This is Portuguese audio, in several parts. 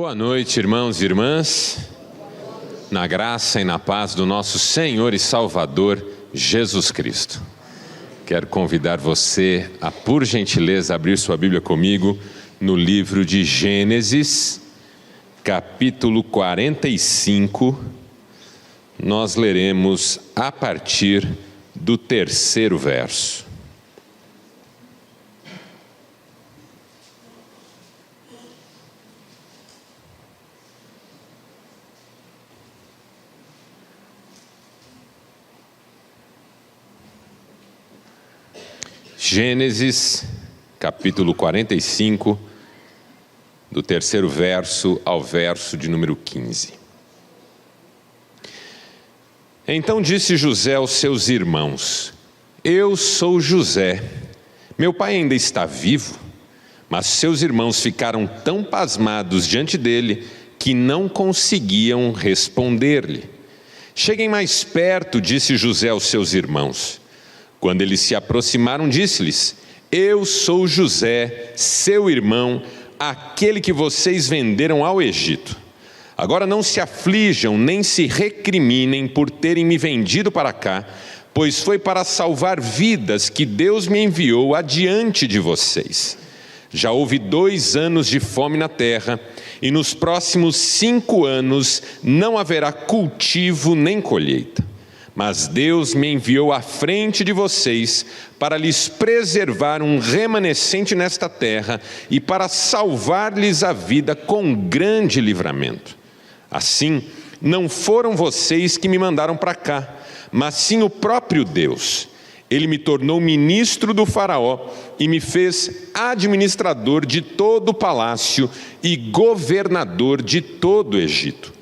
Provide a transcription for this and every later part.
Boa noite, irmãos e irmãs, na graça e na paz do nosso Senhor e Salvador, Jesus Cristo. Quero convidar você a, por gentileza, abrir sua Bíblia comigo no livro de Gênesis, capítulo 45, nós leremos a partir do 3º verso. Gênesis, capítulo 45, do 3º verso ao verso de número 15. Então disse José aos seus irmãos: Eu sou José, meu pai ainda está vivo? Mas seus irmãos ficaram tão pasmados diante dele que não conseguiam responder-lhe. Cheguem mais perto, disse José aos seus irmãos. Quando eles se aproximaram, disse-lhes: Eu sou José, seu irmão, aquele que vocês venderam ao Egito. Agora não se aflijam, nem se recriminem por terem me vendido para cá, pois foi para salvar vidas que Deus me enviou adiante de vocês. Já houve 2 anos de fome na terra, e nos próximos 5 anos não haverá cultivo nem colheita. Mas Deus me enviou à frente de vocês para lhes preservar um remanescente nesta terra e para salvar-lhes a vida com grande livramento. Assim, não foram vocês que me mandaram para cá, mas sim o próprio Deus. Ele me tornou ministro do faraó e me fez administrador de todo o palácio e governador de todo o Egito.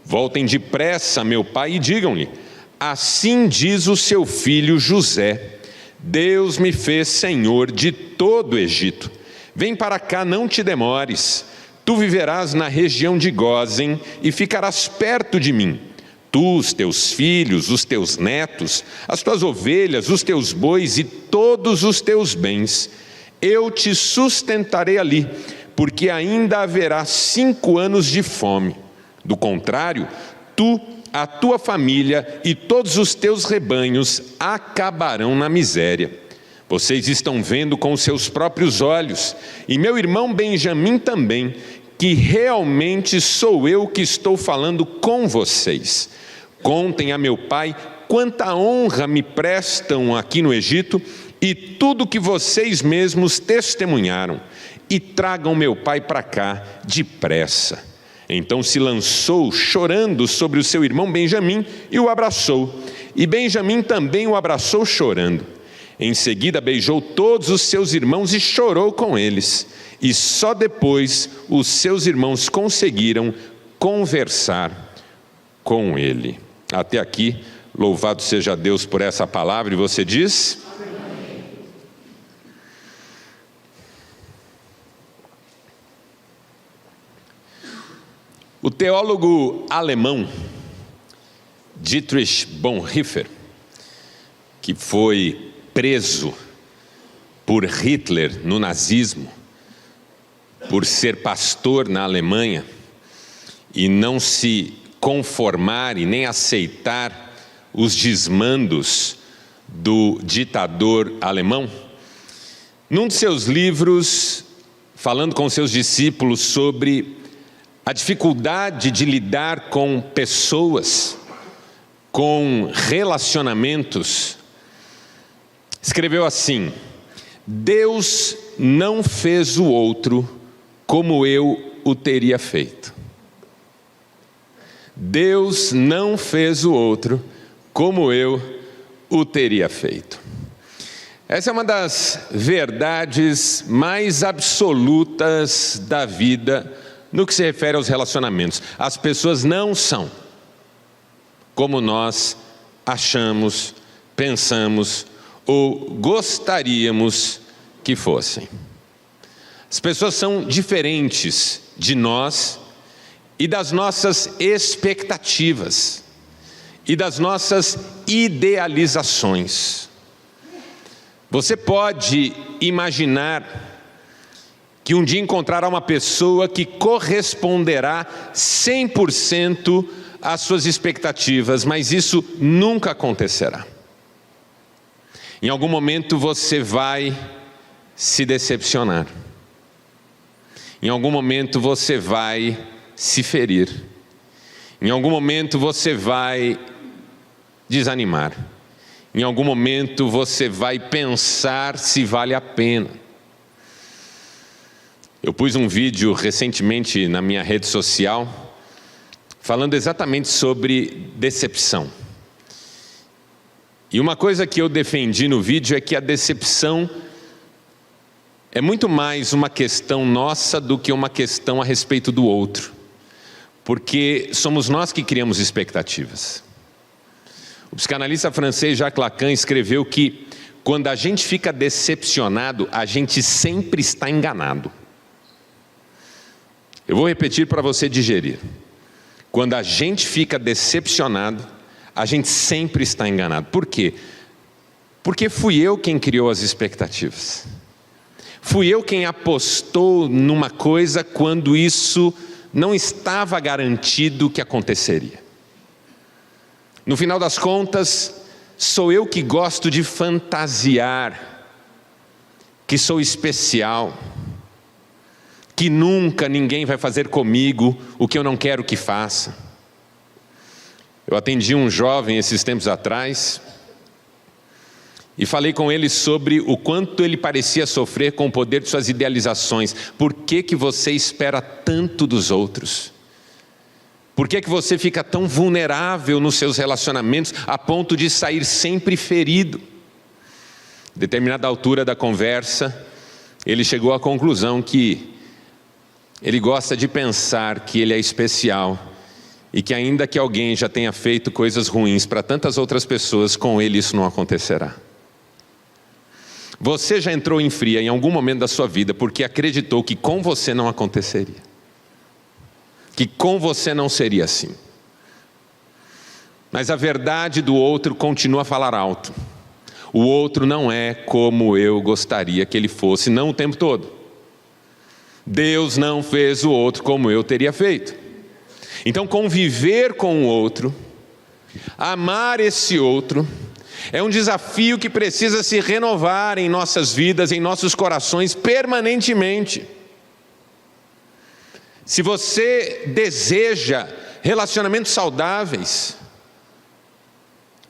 Voltem depressa, meu pai, e digam-lhe: Assim diz o seu filho José: Deus me fez senhor de todo o Egito. Vem para cá, não te demores. Tu viverás na região de Gósen e ficarás perto de mim. Tu, os teus filhos, os teus netos, as tuas ovelhas, os teus bois e todos os teus bens. Eu te sustentarei ali, porque ainda haverá 5 anos de fome. Do contrário, tu, a tua família e todos os teus rebanhos acabarão na miséria. Vocês estão vendo com os seus próprios olhos, e meu irmão Benjamim também, que realmente sou eu que estou falando com vocês. Contem a meu pai quanta honra me prestam aqui no Egito e tudo que vocês mesmos testemunharam, e tragam meu pai para cá depressa. Então se lançou chorando sobre o seu irmão Benjamim e o abraçou. E Benjamim também o abraçou chorando. Em seguida beijou todos os seus irmãos e chorou com eles. E só depois os seus irmãos conseguiram conversar com ele. Até aqui, louvado seja Deus por essa palavra. E você diz? O teólogo alemão Dietrich Bonhoeffer, que foi preso por Hitler no nazismo, por ser pastor na Alemanha e não se conformar e nem aceitar os desmandos do ditador alemão, num de seus livros, falando com seus discípulos sobre a dificuldade de lidar com pessoas, com relacionamentos, escreveu assim: Deus não fez o outro como eu o teria feito. Deus não fez o outro como eu o teria feito. Essa é uma das verdades mais absolutas da vida no que se refere aos relacionamentos. As pessoas não são como nós achamos, pensamos ou gostaríamos que fossem. As pessoas são diferentes de nós e das nossas expectativas e das nossas idealizações. Você pode imaginar que um dia encontrará uma pessoa que corresponderá 100% às suas expectativas, mas isso nunca acontecerá. Em algum momento você vai se decepcionar. Em algum momento você vai se ferir. Em algum momento você vai desanimar. Em algum momento você vai pensar se vale a pena. Eu pus um vídeo recentemente na minha rede social falando exatamente sobre decepção. E uma coisa que eu defendi no vídeo é que a decepção é muito mais uma questão nossa do que uma questão a respeito do outro. Porque somos nós que criamos expectativas. O psicanalista francês Jacques Lacan escreveu que quando a gente fica decepcionado, a gente sempre está enganado. Eu vou repetir para você digerir. Quando a gente fica decepcionado, a gente sempre está enganado. Por quê? Porque fui eu quem criou as expectativas. Fui eu quem apostou numa coisa quando isso não estava garantido que aconteceria. No final das contas, sou eu que gosto de fantasiar, que sou especial, que nunca ninguém vai fazer comigo o que eu não quero que faça. Eu atendi um jovem esses tempos atrás e falei com ele sobre o quanto ele parecia sofrer com o poder de suas idealizações. Por que você espera tanto dos outros? Por que você fica tão vulnerável nos seus relacionamentos a ponto de sair sempre ferido? Em determinada altura da conversa, ele chegou à conclusão que ele gosta de pensar que ele é especial e que ainda que alguém já tenha feito coisas ruins para tantas outras pessoas, com ele isso não acontecerá. Você já entrou em fria em algum momento da sua vida porque acreditou que com você não aconteceria, que com você não seria assim. Mas a verdade do outro continua a falar alto. O outro não é como eu gostaria que ele fosse, não o tempo todo. Deus não fez o outro como eu teria feito. Então conviver com o outro, amar esse outro, é um desafio que precisa se renovar em nossas vidas, em nossos corações, permanentemente. Se você deseja relacionamentos saudáveis,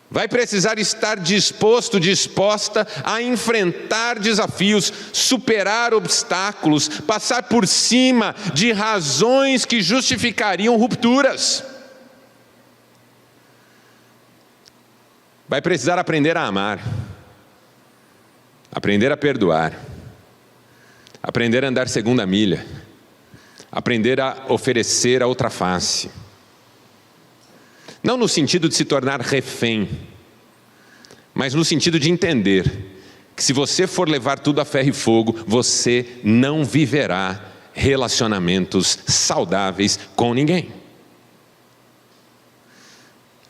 vai precisar estar disposto, disposta a enfrentar desafios, superar obstáculos, passar por cima de razões que justificariam rupturas. Vai precisar aprender a amar, aprender a perdoar, aprender a andar segunda milha, aprender a oferecer a outra face. Não no sentido de se tornar refém, mas no sentido de entender que se você for levar tudo a ferro e fogo, você não viverá relacionamentos saudáveis com ninguém.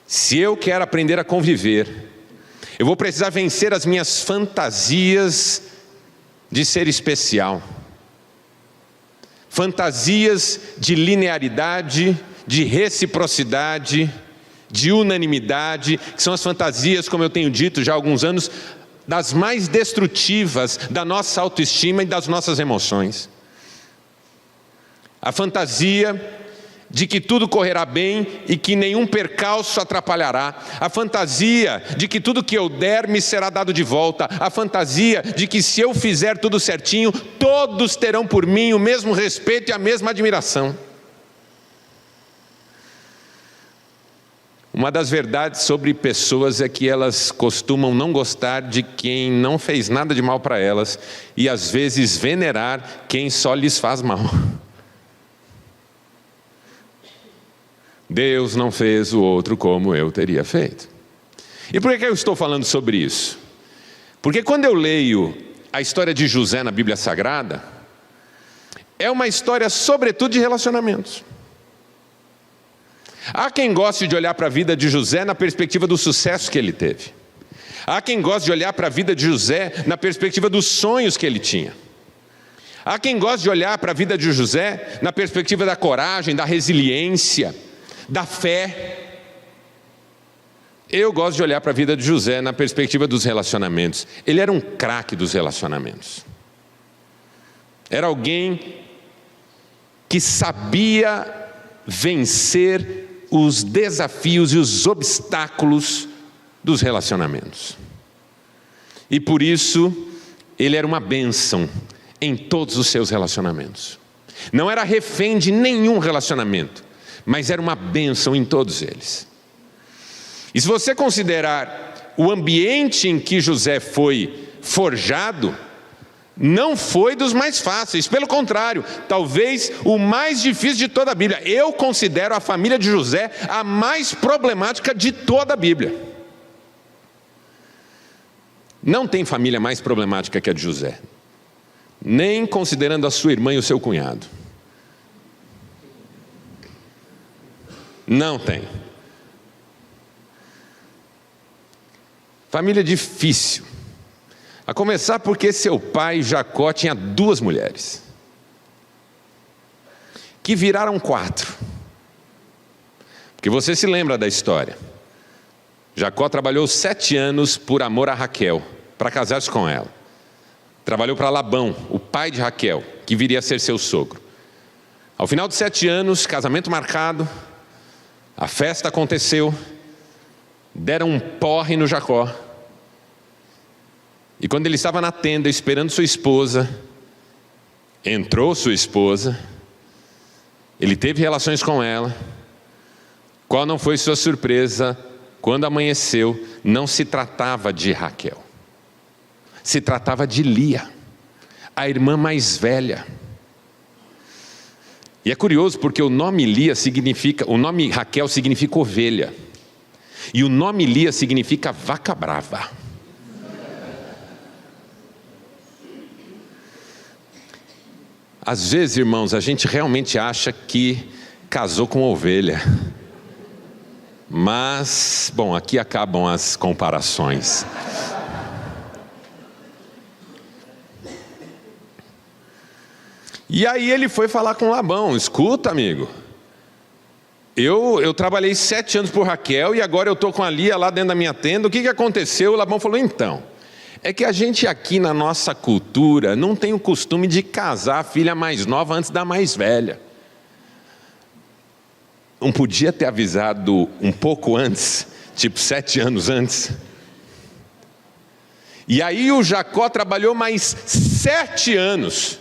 Se eu quero aprender a conviver, eu vou precisar vencer as minhas fantasias de ser especial. Fantasias de linearidade, de reciprocidade, de unanimidade, que são as fantasias, como eu tenho dito já há alguns anos, das mais destrutivas da nossa autoestima e das nossas emoções. A fantasia de que tudo correrá bem e que nenhum percalço atrapalhará. A fantasia de que tudo que eu der me será dado de volta. A fantasia de que se eu fizer tudo certinho, todos terão por mim o mesmo respeito e a mesma admiração. Uma das verdades sobre pessoas é que elas costumam não gostar de quem não fez nada de mal para elas e às vezes venerar quem só lhes faz mal. Deus não fez o outro como eu teria feito. E por que eu estou falando sobre isso? Porque quando eu leio a história de José na Bíblia Sagrada, é uma história sobretudo de relacionamentos. Há quem goste de olhar para a vida de José na perspectiva do sucesso que ele teve. Há quem goste de olhar para a vida de José na perspectiva dos sonhos que ele tinha. Há quem goste de olhar para a vida de José na perspectiva da coragem, da resiliência, da fé. Eu gosto de olhar para a vida de José na perspectiva dos relacionamentos. Ele era um craque dos relacionamentos. Era alguém que sabia vencer os desafios e os obstáculos dos relacionamentos. E por isso, ele era uma bênção em todos os seus relacionamentos. Não era refém de nenhum relacionamento, mas era uma bênção em todos eles. E se você considerar o ambiente em que José foi forjado, não foi dos mais fáceis, pelo contrário, talvez o mais difícil de toda a Bíblia. Eu considero a família de José a mais problemática de toda a Bíblia. Não tem família mais problemática que a de José, nem considerando a sua irmã e o seu cunhado. Não tem. Família difícil. A começar porque seu pai, Jacó, tinha 2 mulheres, que viraram 4. Porque você se lembra da história. Jacó trabalhou 7 anos por amor a Raquel, para casar-se com ela. Trabalhou para Labão, o pai de Raquel, que viria a ser seu sogro. Ao final de 7 anos, casamento marcado, a festa aconteceu, deram um porre no Jacó. E quando ele estava na tenda esperando sua esposa, entrou sua esposa, ele teve relações com ela. Qual não foi sua surpresa quando amanheceu? Não se tratava de Raquel, se tratava de Lia, a irmã mais velha. E é curioso porque o nome Raquel significa ovelha, e o nome Lia significa vaca brava. Às vezes, irmãos, a gente realmente acha que casou com ovelha. Mas, bom, aqui acabam as comparações. E aí ele foi falar com Labão: escuta, amigo, eu trabalhei 7 anos por Raquel e agora eu estou com a Lia lá dentro da minha tenda. O que aconteceu? O Labão falou: então, é que a gente aqui na nossa cultura não tem o costume de casar a filha mais nova antes da mais velha. Não podia ter avisado um pouco antes, tipo 7 anos antes? E aí o Jacó trabalhou mais 7 anos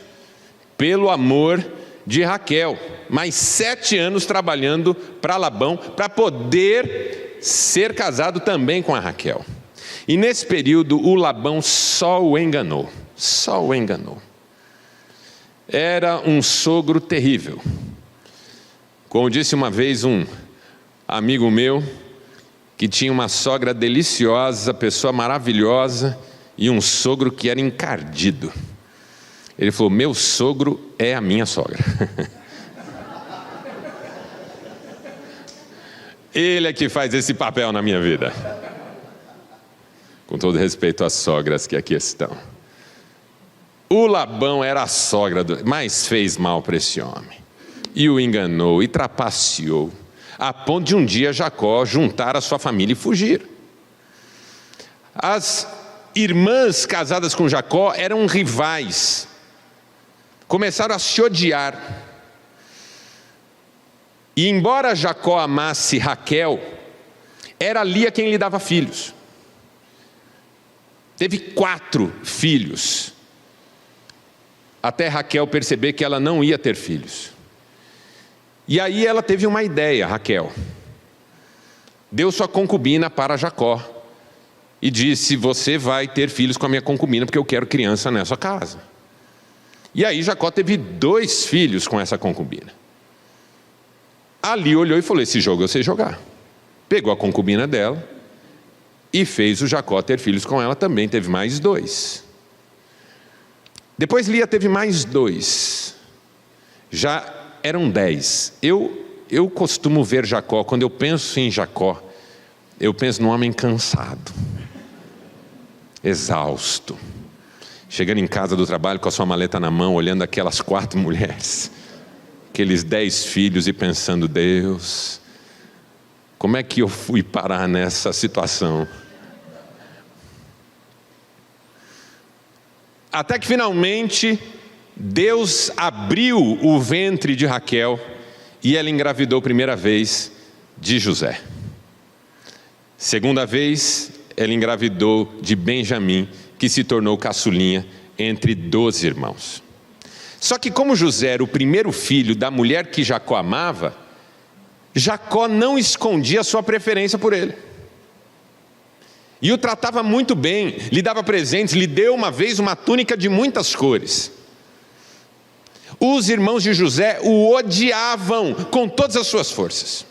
pelo amor de Raquel. Mais 7 anos trabalhando para Labão, para poder ser casado também com a Raquel. E nesse período o Labão só o enganou. Era um sogro terrível. Como disse uma vez um amigo meu, que tinha uma sogra deliciosa, pessoa maravilhosa, e um sogro que era encardido. Ele falou: meu sogro é a minha sogra. Ele é que faz esse papel na minha vida. Com todo respeito às sogras que aqui estão. O Labão era a sogra, mas fez mal para esse homem. E o enganou e trapaceou, a ponto de um dia Jacó juntar a sua família e fugir. As irmãs casadas com Jacó eram rivais. Começaram a se odiar. E embora Jacó amasse Raquel, era Lia quem lhe dava filhos. Teve 4 filhos, até Raquel perceber que ela não ia ter filhos. E aí ela teve uma ideia, Raquel. Deu sua concubina para Jacó e disse: você vai ter filhos com a minha concubina, porque eu quero criança nessa casa. E aí Jacó teve 2 filhos com essa concubina. Ali olhou e falou: esse jogo eu sei jogar. Pegou a concubina dela e fez o Jacó ter filhos com ela também. Teve mais 2. Depois Lia teve mais 2. Já eram 10. Eu costumo ver Jacó, quando eu penso em Jacó, eu penso num homem cansado, exausto, chegando em casa do trabalho com a sua maleta na mão, olhando aquelas 4 mulheres, aqueles 10 filhos e pensando: Deus, como é que eu fui parar nessa situação? Até que finalmente Deus abriu o ventre de Raquel e ela engravidou primeira vez de José. Segunda vez, ela engravidou de Benjamim, que se tornou caçulinha entre 12 irmãos. Só que como José era o primeiro filho da mulher que Jacó amava, Jacó não escondia sua preferência por ele. E o tratava muito bem, lhe dava presentes, lhe deu uma vez uma túnica de muitas cores. Os irmãos de José o odiavam com todas as suas forças.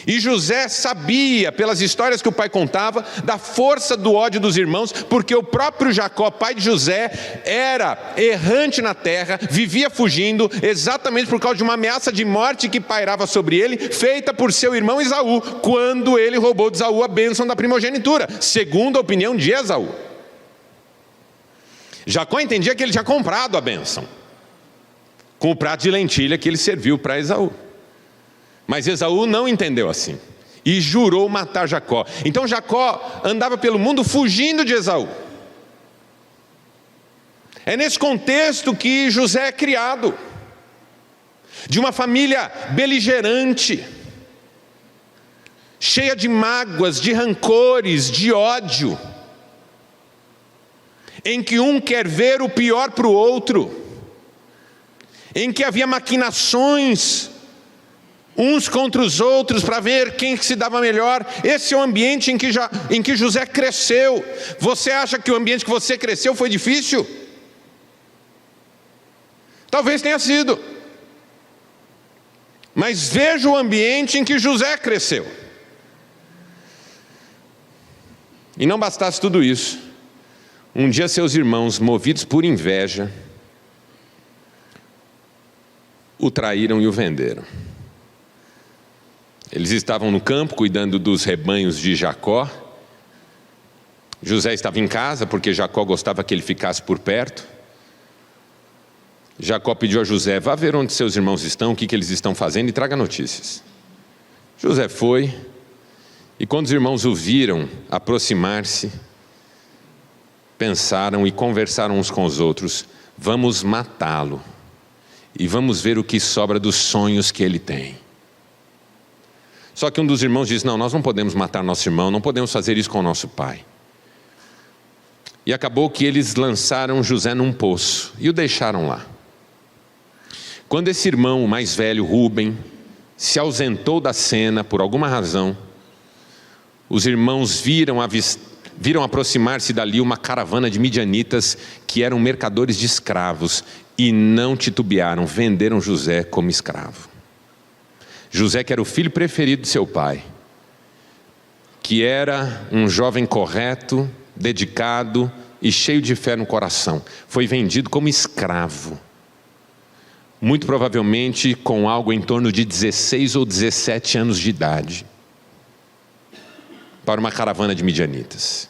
E José sabia, pelas histórias que o pai contava, da força do ódio dos irmãos, porque o próprio Jacó, pai de José, era errante na terra, vivia fugindo, exatamente por causa de uma ameaça de morte que pairava sobre ele, feita por seu irmão Esaú, quando ele roubou de Esaú a bênção da primogenitura, segundo a opinião de Esaú. Jacó entendia que ele tinha comprado a bênção, com o prato de lentilha que ele serviu para Esaú. Mas Esaú não entendeu assim e jurou matar Jacó. Então Jacó andava pelo mundo fugindo de Esaú. É nesse contexto que José é criado, de uma família beligerante, cheia de mágoas, de rancores, de ódio, em que um quer ver o pior para o outro, em que havia maquinações uns contra os outros para ver quem se dava melhor. Esse é o ambiente em que José cresceu. Você acha que o ambiente que você cresceu foi difícil? Talvez tenha sido. Mas veja o ambiente em que José cresceu. E não bastasse tudo isso, um dia seus irmãos, movidos por inveja, o traíram e o venderam. Eles estavam no campo cuidando dos rebanhos de Jacó. José estava em casa porque Jacó gostava que ele ficasse por perto. Jacó pediu a José: vá ver onde seus irmãos estão, o que eles estão fazendo e traga notícias. José foi, e quando os irmãos o viram aproximar-se, pensaram e conversaram uns com os outros: vamos matá-lo e vamos ver o que sobra dos sonhos que ele tem. Só que um dos irmãos disse: não, nós não podemos matar nosso irmão, não podemos fazer isso com o nosso pai. E acabou que eles lançaram José num poço e o deixaram lá. Quando esse irmão mais velho, Rúben, se ausentou da cena por alguma razão, os irmãos viram aproximar-se dali uma caravana de midianitas que eram mercadores de escravos e não titubearam, venderam José como escravo. José, que era o filho preferido de seu pai, que era um jovem correto, dedicado e cheio de fé no coração, foi vendido como escravo, muito provavelmente com algo em torno de 16 ou 17 anos de idade, para uma caravana de midianitas.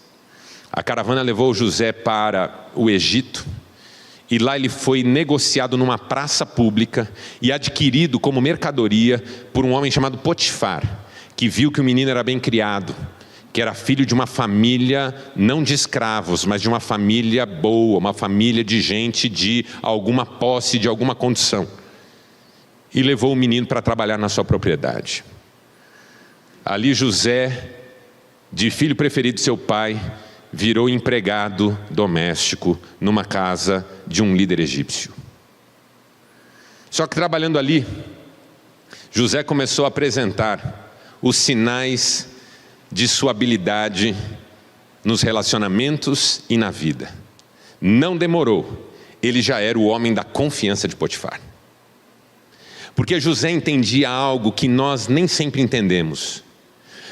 A caravana levou José para o Egito, e lá ele foi negociado numa praça pública e adquirido como mercadoria por um homem chamado Potifar, que viu que o menino era bem criado, que era filho de uma família não de escravos, mas de uma família boa, uma família de gente de alguma posse, de alguma condição. E levou o menino para trabalhar na sua propriedade. Ali José, de filho preferido de seu pai, virou empregado doméstico numa casa de um líder egípcio. Só que trabalhando ali, José começou a apresentar os sinais de sua habilidade nos relacionamentos e na vida. Não demorou, ele já era o homem da confiança de Potifar. Porque José entendia algo que nós nem sempre entendemos.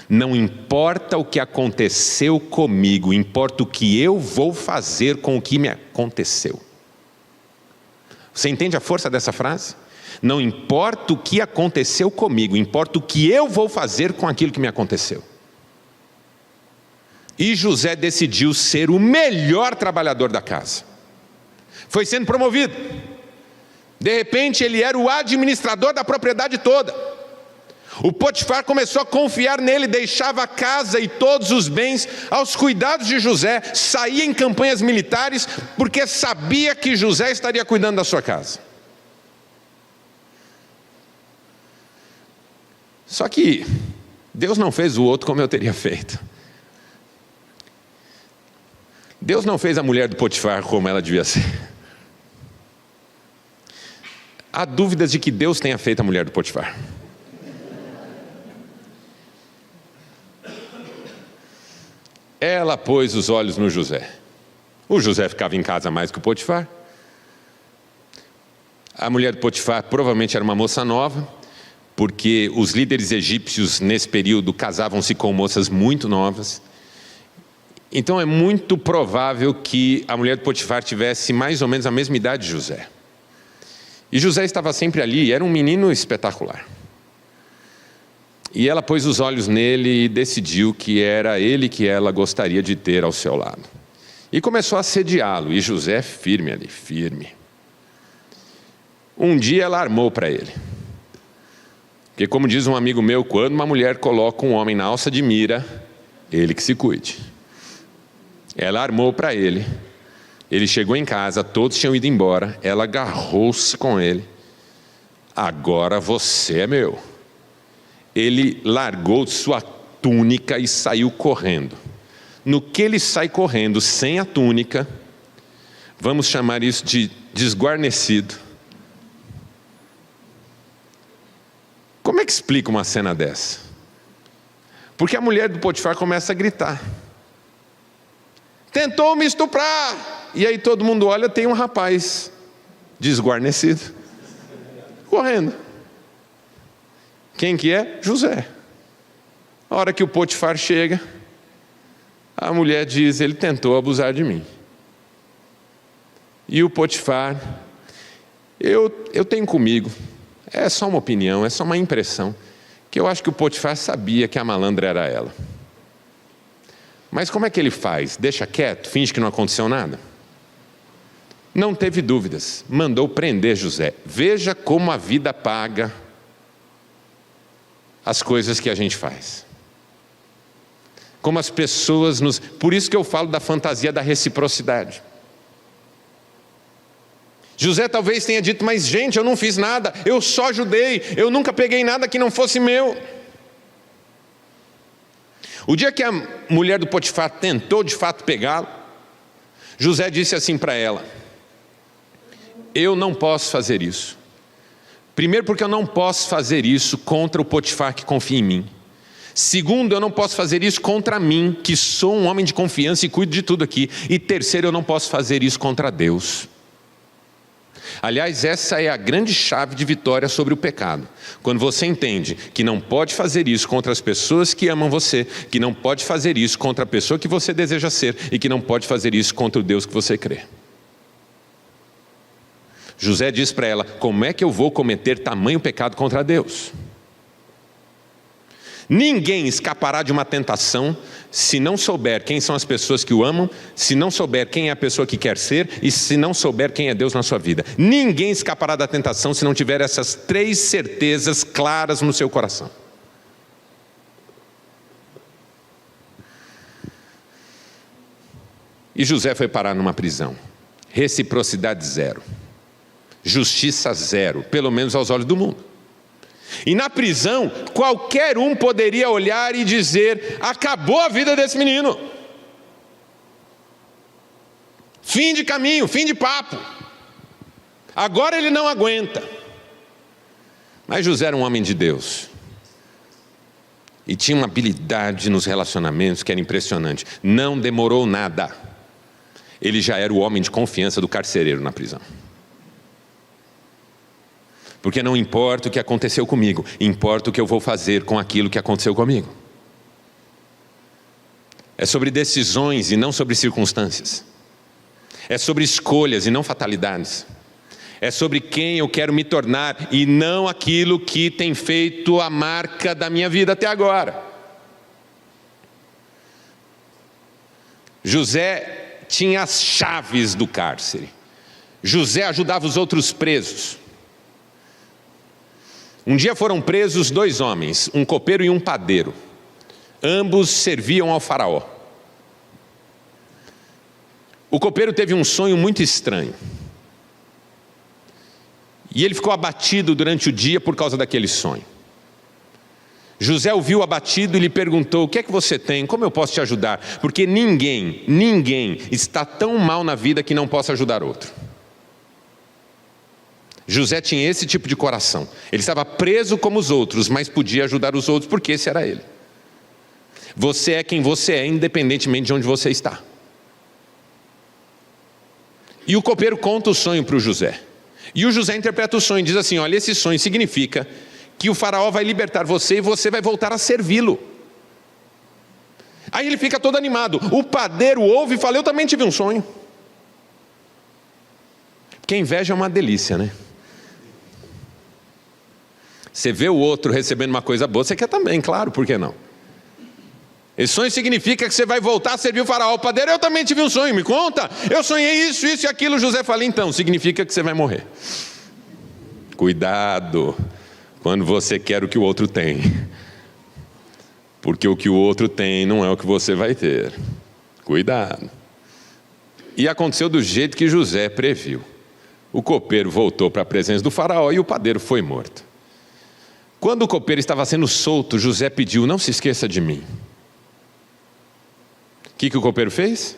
Não importa o que aconteceu comigo, importa o que eu vou fazer com o que me aconteceu. Você entende a força dessa frase? Não importa o que aconteceu comigo, importa o que eu vou fazer com aquilo que me aconteceu. E José decidiu ser o melhor trabalhador da casa. Foi sendo promovido. De repente ele era o administrador da propriedade toda. O Potifar começou a confiar nele, deixava a casa e todos os bens aos cuidados de José, saía em campanhas militares, porque sabia que José estaria cuidando da sua casa. Só que Deus não fez o outro como eu teria feito. Deus não fez a mulher do Potifar como ela devia ser. Há dúvidas de que Deus tenha feito a mulher do Potifar. Ela pôs os olhos no José. O José ficava em casa mais que o Potifar. A mulher do Potifar provavelmente era uma moça nova, porque os líderes egípcios nesse período casavam-se com moças muito novas. Então é muito provável que a mulher do Potifar tivesse mais ou menos a mesma idade de José. E José estava sempre ali, era um menino espetacular. E ela pôs os olhos nele e decidiu que era ele que ela gostaria de ter ao seu lado. E começou a assediá-lo, e José firme ali, firme. Um dia ela armou para ele. Porque como diz um amigo meu, quando uma mulher coloca um homem na alça de mira, ele que se cuide. Ela armou para ele. Ele chegou em casa, todos tinham ido embora, ela agarrou-se com ele. Agora você é meu. Ele largou sua túnica e saiu correndo. No que ele sai correndo sem a túnica, vamos chamar isso de desguarnecido. Como é que explica uma cena dessa? Porque a mulher do Potifar começa a gritar. Tentou me estuprar. E aí todo mundo olha, tem um rapaz desguarnecido, correndo. Quem que é? José. A hora que o Potifar chega, a mulher diz, ele tentou abusar de mim. E o Potifar, eu tenho comigo, é só uma opinião, é só uma impressão, que eu acho que o Potifar sabia que a malandra era ela. Mas como é que ele faz? Deixa quieto? Finge que não aconteceu nada? Não teve dúvidas, mandou prender José. Veja como a vida paga as coisas que a gente faz. Como as pessoas nos... Por isso que eu falo da fantasia da reciprocidade. José talvez tenha dito, mas gente, eu não fiz nada, eu só ajudei, eu nunca peguei nada que não fosse meu. O dia que a mulher do Potifar tentou de fato pegá-lo, José disse assim para ela, eu não posso fazer isso. Primeiro porque eu não posso fazer isso contra o Potifar que confia em mim. Segundo, eu não posso fazer isso contra mim, que sou um homem de confiança e cuido de tudo aqui. E terceiro, eu não posso fazer isso contra Deus. Aliás, essa é a grande chave de vitória sobre o pecado. Quando você entende que não pode fazer isso contra as pessoas que amam você, que não pode fazer isso contra a pessoa que você deseja ser e que não pode fazer isso contra o Deus que você crê. José diz para ela, como é que eu vou cometer tamanho pecado contra Deus? Ninguém escapará de uma tentação se não souber quem são as pessoas que o amam, se não souber quem é a pessoa que quer ser e se não souber quem é Deus na sua vida. Ninguém escapará da tentação se não tiver essas 3 certezas claras no seu coração. E José foi parar numa prisão. Reciprocidade zero. Justiça zero, pelo menos aos olhos do mundo. E na prisão, qualquer um poderia olhar e dizer, acabou a vida desse menino. Fim de caminho, fim de papo. Agora ele não aguenta. Mas José era um homem de Deus. E tinha uma habilidade nos relacionamentos que era impressionante. Não demorou nada. Ele já era o homem de confiança do carcereiro na prisão. Porque não importa o que aconteceu comigo, importa o que eu vou fazer com aquilo que aconteceu comigo. É sobre decisões e não sobre circunstâncias. É sobre escolhas e não fatalidades. É sobre quem eu quero me tornar e não aquilo que tem feito a marca da minha vida até agora. José tinha as chaves do cárcere. José ajudava os outros presos. Um dia foram presos 2 homens, um copeiro e um padeiro. Ambos serviam ao faraó. O copeiro teve um sonho muito estranho. E ele ficou abatido durante o dia por causa daquele sonho. José o viu abatido e lhe perguntou: o que é que você tem? Como eu posso te ajudar? Porque ninguém está tão mal na vida que não possa ajudar outro. José tinha esse tipo de coração. Ele estava preso como os outros, mas podia ajudar os outros porque esse era ele. Você é quem você é, independentemente de onde você está. E o copeiro conta o sonho para o José. E o José interpreta o sonho e diz assim: olha, esse sonho significa que o faraó vai libertar você e você vai voltar a servi-lo. Aí ele fica todo animado. O padeiro ouve e fala: eu também tive um sonho. Porque a inveja é uma delícia, né? Você vê o outro recebendo uma coisa boa, você quer também, claro, por que não? Esse sonho significa que você vai voltar a servir o faraó. O padeiro: eu também tive um sonho, me conta. Eu sonhei isso, isso e aquilo. José fala: então, significa que você vai morrer. Cuidado quando você quer o que o outro tem, porque o que o outro tem não é o que você vai ter. Cuidado. E aconteceu do jeito que José previu. O copeiro voltou para a presença do faraó e o padeiro foi morto. Quando o copeiro estava sendo solto, José pediu: não se esqueça de mim. O que o copeiro fez?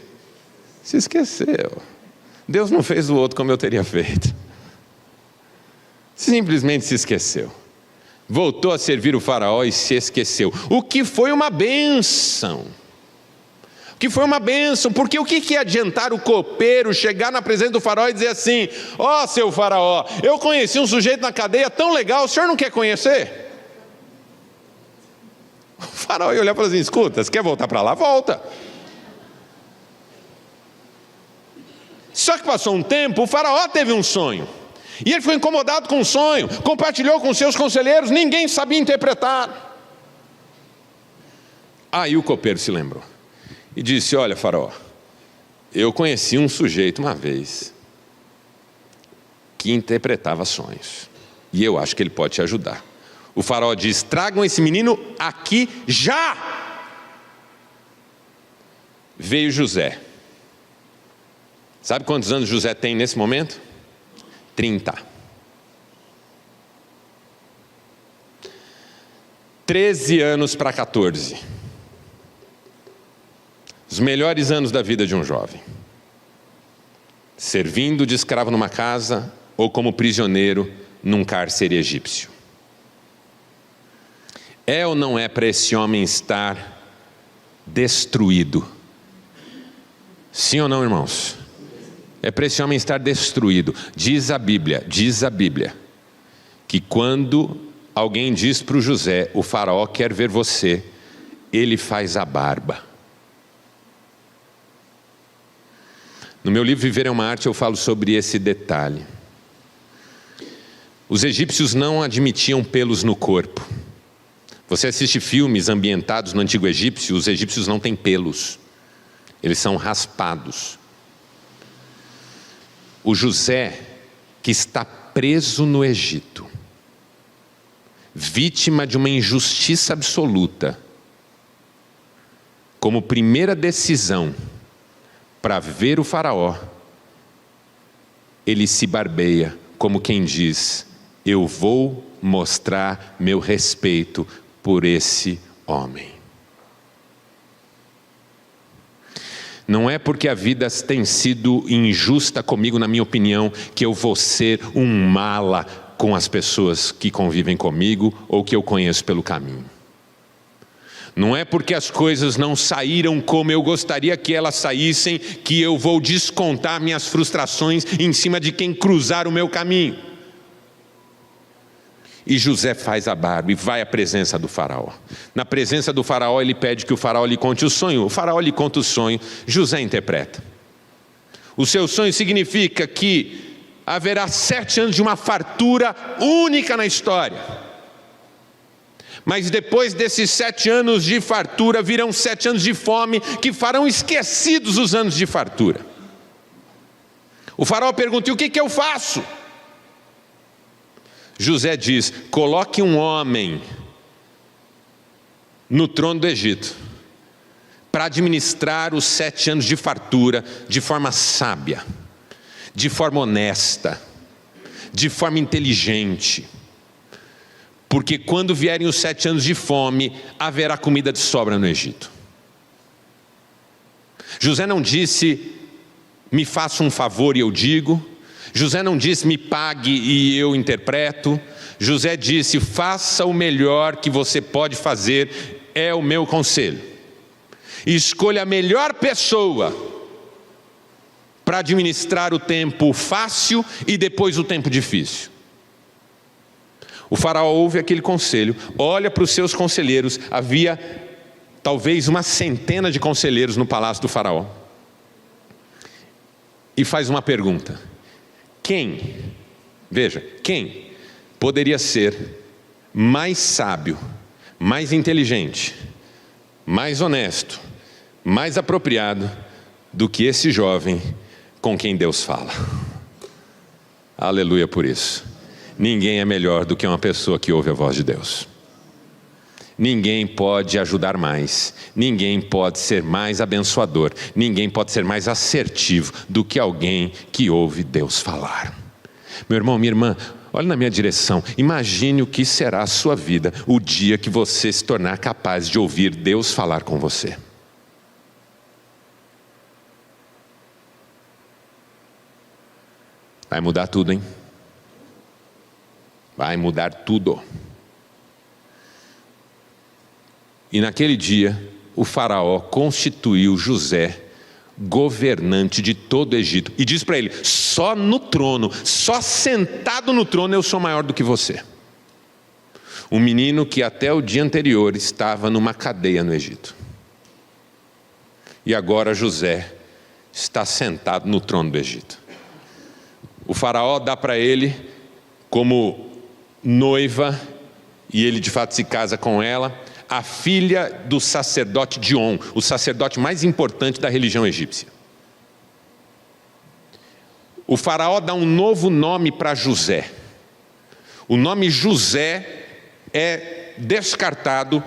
Se esqueceu. Deus não fez do outro como eu teria feito. Simplesmente se esqueceu. Voltou a servir o faraó e se esqueceu. O que foi uma bênção. O que foi uma bênção, porque o que ia adiantar o copeiro chegar na presença do faraó e dizer assim: ó, seu faraó, eu conheci um sujeito na cadeia tão legal, o senhor não quer conhecer? O faraó ia olhar e falar assim: escuta, você quer voltar para lá? Volta. Só que passou um tempo, o faraó teve um sonho. E ele foi incomodado com o sonho, compartilhou com seus conselheiros, ninguém sabia interpretar. Aí o copeiro se lembrou e disse: olha, faraó, eu conheci um sujeito uma vez que interpretava sonhos, e eu acho que ele pode te ajudar. O faraó diz: tragam esse menino aqui já. Veio José. Sabe quantos anos José tem nesse momento? 30. 13 anos para 14. Os melhores anos da vida de um jovem. Servindo de escravo numa casa ou como prisioneiro num cárcere egípcio. É ou não é para esse homem estar destruído? Sim ou não, irmãos? É para esse homem estar destruído. Diz a Bíblia, que quando alguém diz para o José: o faraó quer ver você, ele faz a barba. No meu livro Viver é uma Arte eu falo sobre esse detalhe. Os egípcios não admitiam pelos no corpo. Você assiste filmes ambientados no Antigo Egípcio, os egípcios não têm pelos. Eles são raspados. O José, que está preso no Egito, vítima de uma injustiça absoluta, como primeira decisão para ver o faraó, ele se barbeia, como quem diz: eu vou mostrar meu respeito por esse homem. Não é porque a vida tem sido injusta comigo, na minha opinião, que eu vou ser um mala com as pessoas que convivem comigo ou que eu conheço pelo caminho. Não é porque as coisas não saíram como eu gostaria que elas saíssem que eu vou descontar minhas frustrações em cima de quem cruzar o meu caminho. E José faz a barba e vai à presença do faraó. Na presença do faraó ele pede que o faraó lhe conte o sonho. O faraó lhe conta o sonho, José interpreta. O seu sonho significa que haverá 7 anos de uma fartura única na história. Mas depois desses 7 anos de fartura, virão 7 anos de fome, que farão esquecidos os anos de fartura. O faraó pergunta: e o que eu faço? José diz: coloque um homem no trono do Egito, para administrar os 7 anos de fartura, de forma sábia, de forma honesta, de forma inteligente. Porque quando vierem os 7 anos de fome, haverá comida de sobra no Egito. José não disse: me faça um favor e eu digo. José não disse: me pague e eu interpreto. José disse: faça o melhor que você pode fazer, é o meu conselho. Escolha a melhor pessoa para administrar o tempo fácil e depois o tempo difícil. O faraó ouve aquele conselho, olha para os seus conselheiros. Havia talvez uma centena de conselheiros no palácio do faraó. E faz uma pergunta: quem poderia ser mais sábio, mais inteligente, mais honesto, mais apropriado do que esse jovem com quem Deus fala? Aleluia por isso. Ninguém é melhor do que uma pessoa que ouve a voz de Deus. Ninguém pode ajudar mais, ninguém pode ser mais abençoador, ninguém pode ser mais assertivo do que alguém que ouve Deus falar. Meu irmão, minha irmã, olhe na minha direção. Imagine o que será a sua vida o dia que você se tornar capaz de ouvir Deus falar com você. Vai mudar tudo, hein? Vai mudar tudo. E naquele dia, o faraó constituiu José governante de todo o Egito. E diz para ele: só no trono, só sentado no trono eu sou maior do que você. Um menino que até o dia anterior estava numa cadeia no Egito. E agora José está sentado no trono do Egito. O faraó dá para ele como noiva, e ele de fato se casa com ela, a filha do sacerdote Dion, o sacerdote mais importante da religião egípcia. O faraó dá um novo nome para José. O nome José é descartado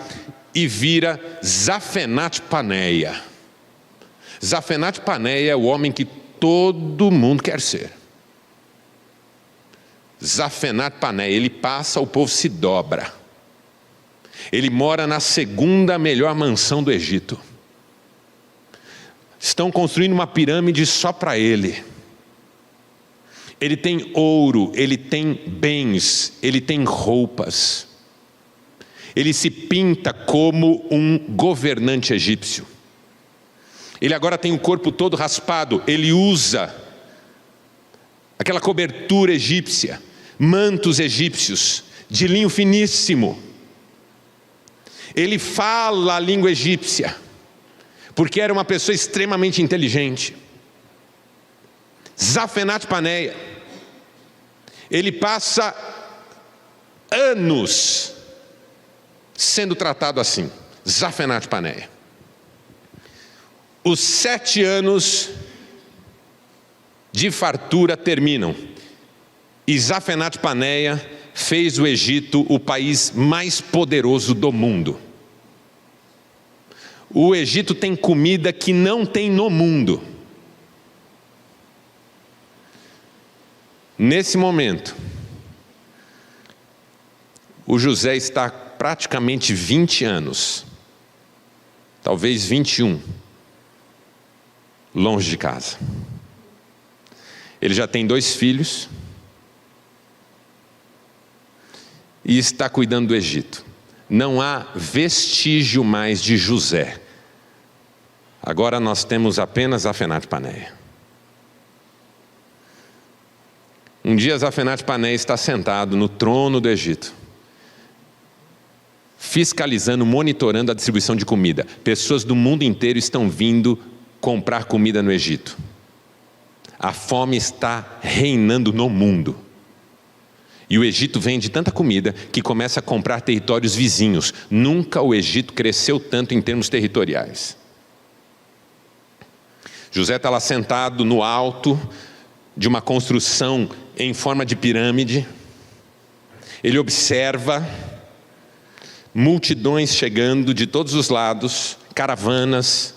e vira Zafenat-Paneia. Zafenat-Paneia é o homem que todo mundo quer ser. Zafenat-Paneia, ele passa, o povo se dobra. Ele mora na segunda melhor mansão do Egito. Estão construindo uma pirâmide só para ele. Ele tem ouro, ele tem bens, ele tem roupas. Ele se pinta como um governante egípcio. Ele agora tem o corpo todo raspado, ele usa aquela cobertura egípcia, mantos egípcios, de linho finíssimo. Ele fala a língua egípcia, porque era uma pessoa extremamente inteligente. Zafenat-Paneia, ele passa anos sendo tratado assim, Zafenat-Paneia. Os 7 anos de fartura terminam, e Zafenat-Paneia fez o Egito o país mais poderoso do mundo. O Egito tem comida que não tem no mundo. Nesse momento, o José está praticamente 20 anos, talvez 21, longe de casa. Ele já tem 2 filhos e está cuidando do Egito. Não há vestígio mais de José. Agora nós temos apenas Zafenat-Paneia. Um dia Zafenat-Paneia está sentado no trono do Egito, fiscalizando, monitorando a distribuição de comida. Pessoas do mundo inteiro estão vindo comprar comida no Egito. A fome está reinando no mundo. E o Egito vende tanta comida que começa a comprar territórios vizinhos. Nunca o Egito cresceu tanto em termos territoriais. José está lá sentado no alto de uma construção em forma de pirâmide. Ele observa multidões chegando de todos os lados, caravanas,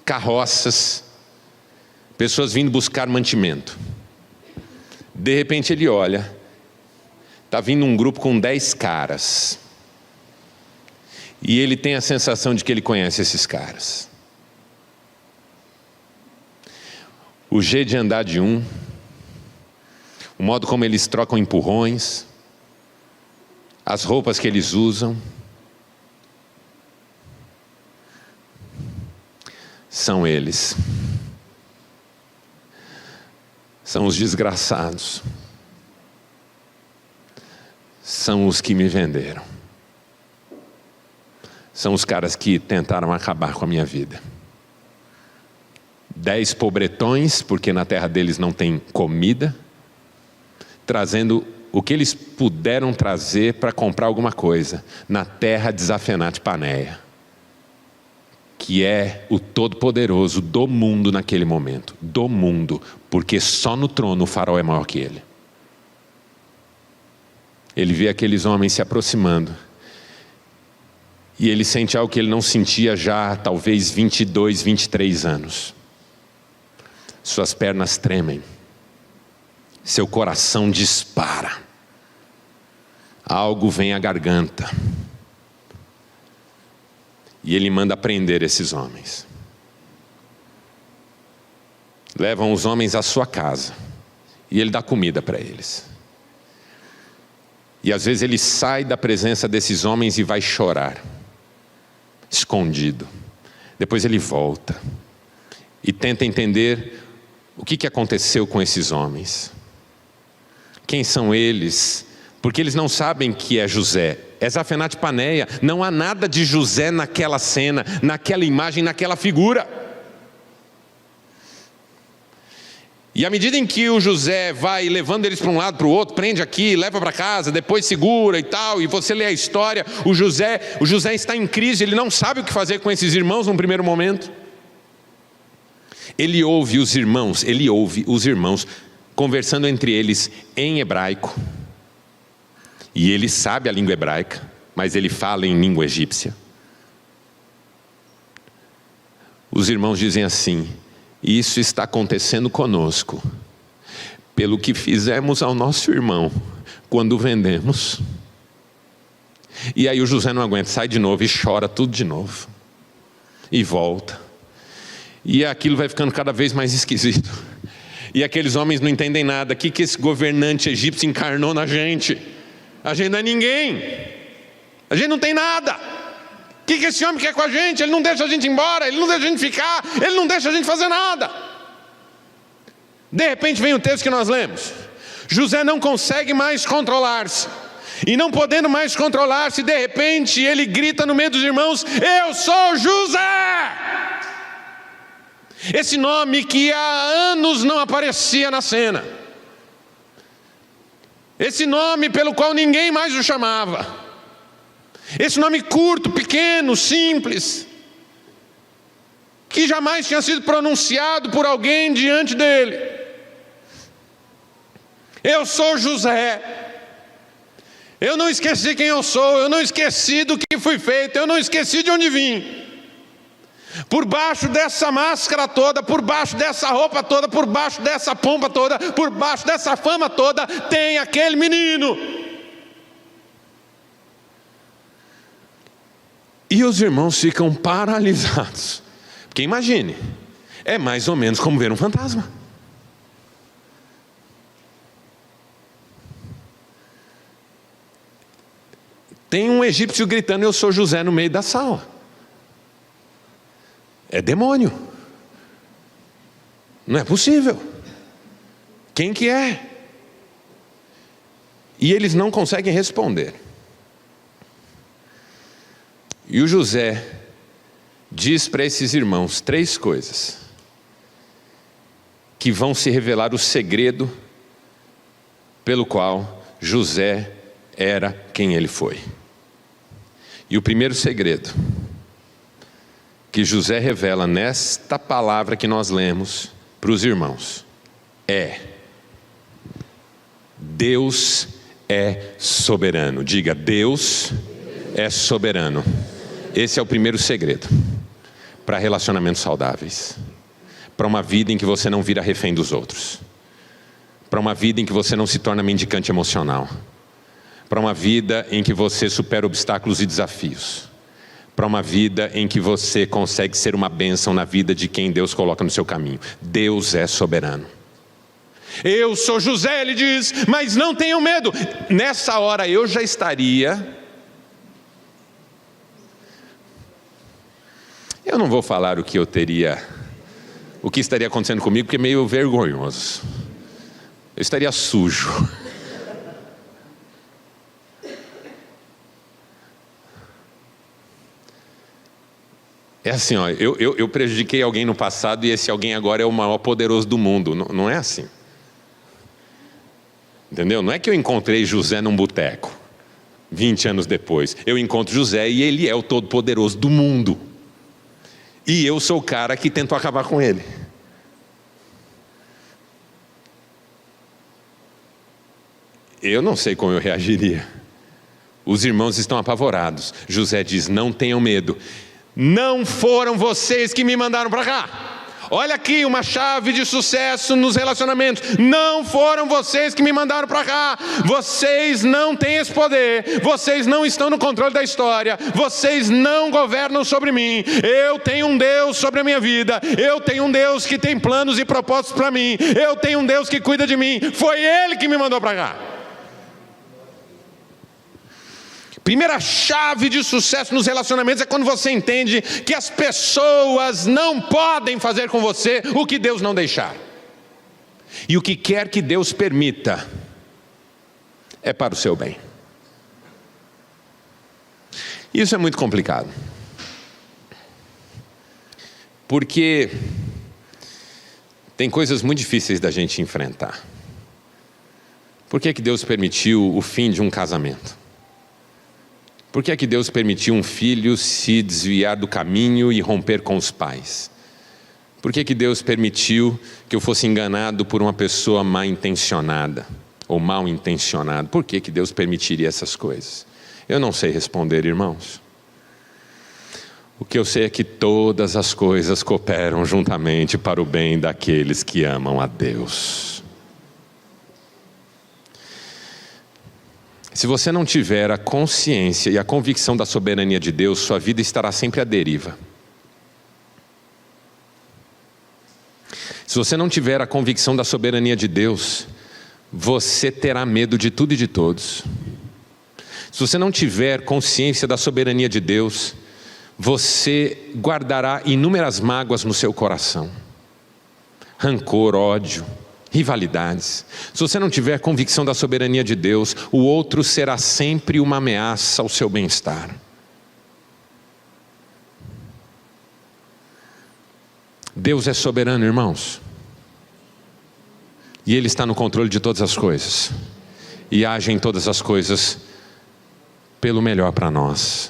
carroças, pessoas vindo buscar mantimento. De repente ele olha, está vindo um grupo com 10 caras. E ele tem a sensação de que ele conhece esses caras. O jeito de andar de um, o modo como eles trocam empurrões, as roupas que eles usam, são eles. São os desgraçados. São os que me venderam. São os caras que tentaram acabar com a minha vida. 10 pobretões, porque na terra deles não tem comida, trazendo o que eles puderam trazer para comprar alguma coisa, na terra de Zafenate Paneia, que é o Todo-Poderoso do mundo naquele momento, do mundo, porque só no trono o faraó é maior que ele. Ele vê aqueles homens se aproximando, e ele sente algo que ele não sentia já há talvez 22, 23 anos. Suas pernas tremem, seu coração dispara, algo vem à garganta, e ele manda prender esses homens. Levam os homens à sua casa, e ele dá comida para eles. E às vezes ele sai da presença desses homens e vai chorar, escondido. Depois ele volta e tenta entender o que aconteceu com esses homens. Quem são eles? Porque eles não sabem que é José. É Zafenate Paneia. Não há nada de José naquela cena, naquela imagem, naquela figura. E à medida em que o José vai levando eles para um lado, para o outro, prende aqui, leva para casa, depois segura e tal, e você lê a história, o José está em crise, ele não sabe o que fazer com esses irmãos num primeiro momento. Ele ouve os irmãos conversando entre eles em hebraico. E ele sabe a língua hebraica, mas ele fala em língua egípcia. Os irmãos dizem assim: isso está acontecendo conosco, pelo que fizemos ao nosso irmão, quando o vendemos. E aí o José não aguenta, sai de novo e chora tudo de novo. E volta. E aquilo vai ficando cada vez mais esquisito. E aqueles homens não entendem nada. O que esse governante egípcio encarnou na gente? A gente não é ninguém. A gente não tem nada. O que esse homem quer com a gente? Ele não deixa a gente ir embora, ele não deixa a gente ficar, ele não deixa a gente fazer nada. De repente vem o texto que nós lemos. José não consegue mais controlar-se. E não podendo mais controlar-se, de repente ele grita no meio dos irmãos: eu sou José! Esse nome que há anos não aparecia na cena. Esse nome pelo qual ninguém mais o chamava. Esse nome curto, pequeno, simples, que jamais tinha sido pronunciado por alguém diante dele. Eu sou José. Eu não esqueci quem eu sou, eu não esqueci do que fui feito, eu não esqueci de onde vim. Por baixo dessa máscara toda, por baixo dessa roupa toda, por baixo dessa pompa toda, por baixo dessa fama toda, tem aquele menino. E os irmãos ficam paralisados. Porque imagine, é mais ou menos como ver um fantasma. Tem um egípcio gritando: eu sou José, no meio da sala. É demônio. Não é possível. Quem que é? E eles não conseguem responder. E o José diz para esses irmãos 3 coisas que vão se revelar o segredo pelo qual José era quem ele foi. E o primeiro segredo que José revela nesta palavra que nós lemos para os irmãos é: Deus é soberano. Diga, Deus é soberano. Esse é o primeiro segredo para relacionamentos saudáveis, para uma vida em que você não vira refém dos outros, para uma vida em que você não se torna mendicante emocional, para uma vida em que você supera obstáculos e desafios, para uma vida em que você consegue ser uma bênção na vida de quem Deus coloca no seu caminho. Deus é soberano. Eu sou José, ele diz, mas não tenham medo. Nessa hora eu já estaria... Eu não vou falar o que estaria acontecendo comigo, porque é meio vergonhoso. Eu estaria sujo. É assim, ó, eu prejudiquei alguém no passado e esse alguém agora é o maior poderoso do mundo. Não é assim. Entendeu? Não é que eu encontrei José num boteco 20 anos depois. Eu encontro José e ele é o todo-poderoso do mundo. E eu sou o cara que tentou acabar com ele. Eu não sei como eu reagiria. Os irmãos estão apavorados. José diz, não tenham medo. Não foram vocês que me mandaram para cá. Olha aqui uma chave de sucesso nos relacionamentos. Não foram vocês que me mandaram para cá. Vocês não têm esse poder. Vocês não estão no controle da história. Vocês não governam sobre mim. Eu tenho um Deus sobre a minha vida. Eu tenho um Deus que tem planos e propósitos para mim. Eu tenho um Deus que cuida de mim. Foi Ele que me mandou para cá. Primeira chave de sucesso nos relacionamentos é quando você entende que as pessoas não podem fazer com você o que Deus não deixar. E o que quer que Deus permita é para o seu bem. Isso é muito complicado. Porque tem coisas muito difíceis da gente enfrentar. Por que Deus permitiu o fim de um casamento? Por que é que Deus permitiu um filho se desviar do caminho e romper com os pais? Por que que Deus permitiu que eu fosse enganado por uma pessoa mal intencionada ou mal intencionado? Por que que Deus permitiria essas coisas? Eu não sei responder, irmãos. O que eu sei é que todas as coisas cooperam juntamente para o bem daqueles que amam a Deus. Se você não tiver a consciência e a convicção da soberania de Deus, sua vida estará sempre à deriva. Se você não tiver a convicção da soberania de Deus, você terá medo de tudo e de todos. Se você não tiver consciência da soberania de Deus, você guardará inúmeras mágoas no seu coração. Rancor, ódio, rivalidades. Se você não tiver convicção da soberania de Deus, o outro será sempre uma ameaça ao seu bem-estar. Deus é soberano, irmãos. E Ele está no controle de todas as coisas. E age em todas as coisas pelo melhor para nós.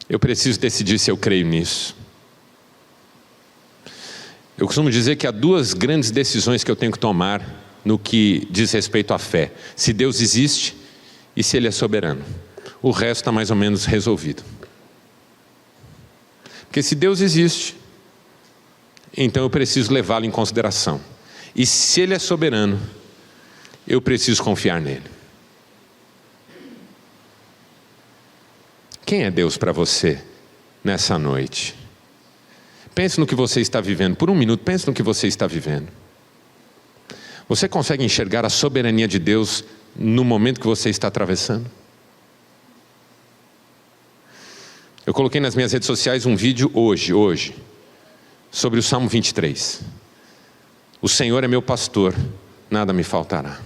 Eu preciso decidir se eu creio nisso. Eu costumo dizer que há duas grandes decisões que eu tenho que tomar no que diz respeito à fé. Se Deus existe e se Ele é soberano. O resto está mais ou menos resolvido. Porque se Deus existe, então eu preciso levá-lo em consideração. E se Ele é soberano, eu preciso confiar nele. Quem é Deus para você nessa noite? Pense no que você está vivendo. Por um minuto, pense no que você está vivendo. Você consegue enxergar a soberania de Deus no momento que você está atravessando? Eu coloquei nas minhas redes sociais um vídeo hoje, sobre o Salmo 23. O Senhor é meu pastor, nada me faltará.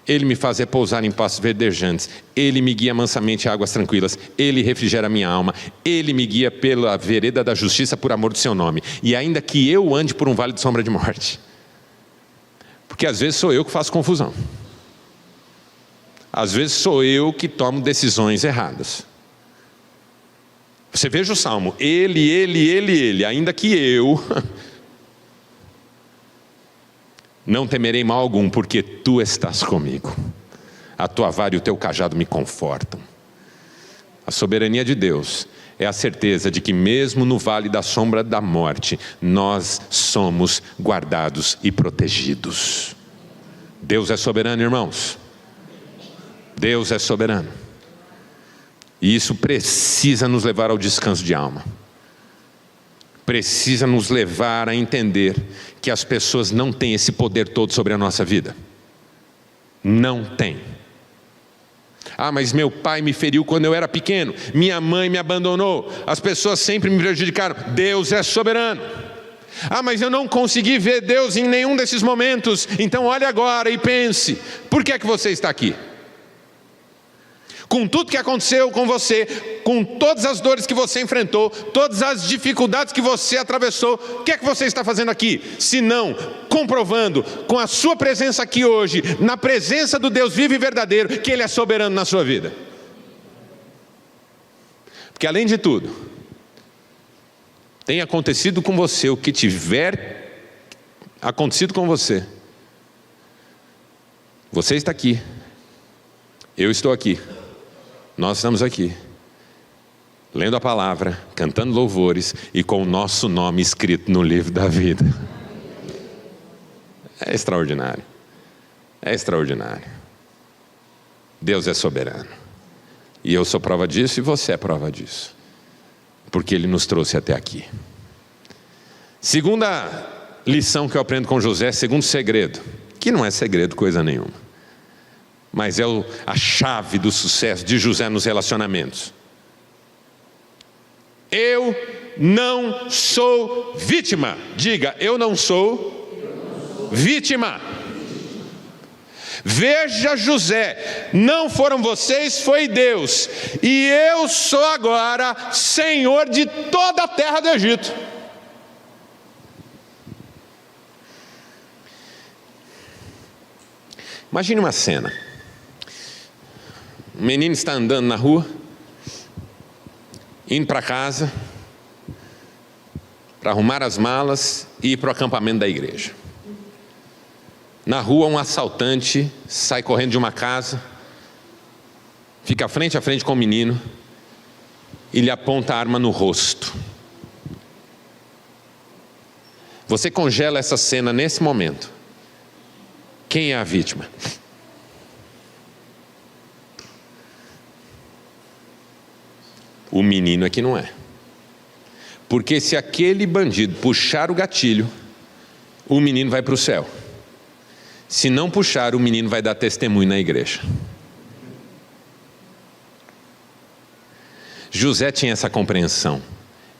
Ele me faz repousar em pastos verdejantes. Ele me guia mansamente a águas tranquilas. Ele refrigera a minha alma. Ele me guia pela vereda da justiça por amor do seu nome. E ainda que eu ande por um vale de sombra de morte. Por Porque às vezes sou eu que faço confusão. Às vezes sou eu que tomo decisões erradas. Você veja o Salmo, ele, ainda que eu não temerei mal algum, porque tu estás comigo. A tua vara e o teu cajado me confortam. A soberania de Deus é a certeza de que mesmo no vale da sombra da morte, nós somos guardados e protegidos. Deus é soberano, irmãos. Deus é soberano. E isso precisa nos levar ao descanso de alma. Precisa nos levar a entender que as pessoas não têm esse poder todo sobre a nossa vida. Não tem. Ah, mas meu pai me feriu quando eu era pequeno. Minha mãe me abandonou. As pessoas sempre me prejudicaram. Deus é soberano. Ah, mas eu não consegui ver Deus em nenhum desses momentos. Então olhe agora e pense. Por que é que você está aqui? Com tudo que aconteceu com você, com todas as dores que você enfrentou, todas as dificuldades que você atravessou, o que é que você está fazendo aqui? Se não, comprovando com a sua presença aqui hoje, na presença do Deus vivo e verdadeiro, que Ele é soberano na sua vida. Porque além de tudo, tem acontecido com você o que tiver acontecido com você. Você está aqui, eu estou aqui. Nós estamos aqui, lendo a palavra, cantando louvores e com o nosso nome escrito no livro da vida. É extraordinário. É extraordinário. Deus é soberano. E eu sou prova disso e você é prova disso. Porque Ele nos trouxe até aqui. Segunda lição que eu aprendo com José, segundo segredo, que não é segredo coisa nenhuma, mas é a chave do sucesso de José nos relacionamentos. Eu não sou vítima. Diga, eu não sou vítima. Veja José, não foram vocês, foi Deus. E eu sou agora Senhor de toda a terra do Egito. Imagine uma cena. O menino está andando na rua, indo para casa, para arrumar as malas e ir para o acampamento da igreja. Na rua, um assaltante sai correndo de uma casa, fica frente a frente com o menino e lhe aponta a arma no rosto. Você congela essa cena nesse momento. Quem é a vítima? O menino aqui não é. Porque se aquele bandido puxar o gatilho, o menino vai para o céu. Se não puxar, o menino vai dar testemunho na igreja. José tinha essa compreensão.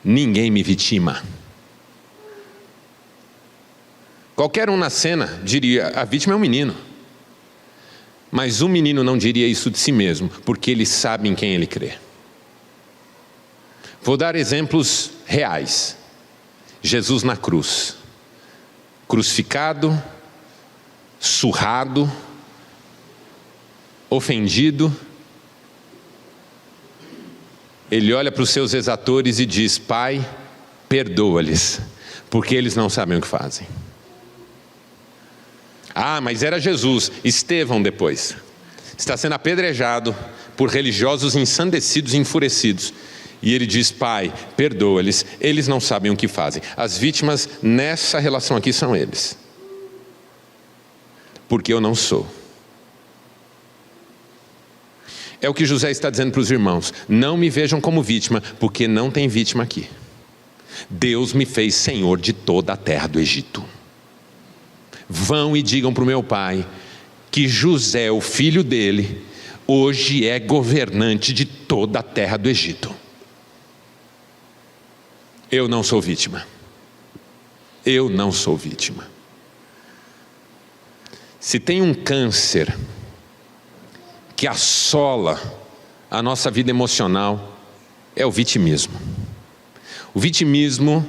Ninguém me vitima. Qualquer um na cena diria, a vítima é o menino. Mas o menino não diria isso de si mesmo, porque ele sabe em quem ele crê. Vou dar exemplos reais. Jesus na cruz, crucificado, surrado, ofendido. Ele olha para os seus exatores e diz, Pai, perdoa-lhes, porque eles não sabem o que fazem. Ah, mas era Jesus. Estevão depois está sendo apedrejado por religiosos ensandecidos e enfurecidos. E ele diz, Pai, perdoa-lhes, eles não sabem o que fazem. As vítimas nessa relação aqui são eles. Porque eu não sou. É o que José está dizendo para os irmãos. Não me vejam como vítima, porque não tem vítima aqui. Deus me fez Senhor de toda a terra do Egito. Vão e digam para o meu pai que José, o filho dele, hoje é governante de toda a terra do Egito. Eu não sou vítima. Eu não sou vítima. Se tem um câncer que assola a nossa vida emocional, é o vitimismo. O vitimismo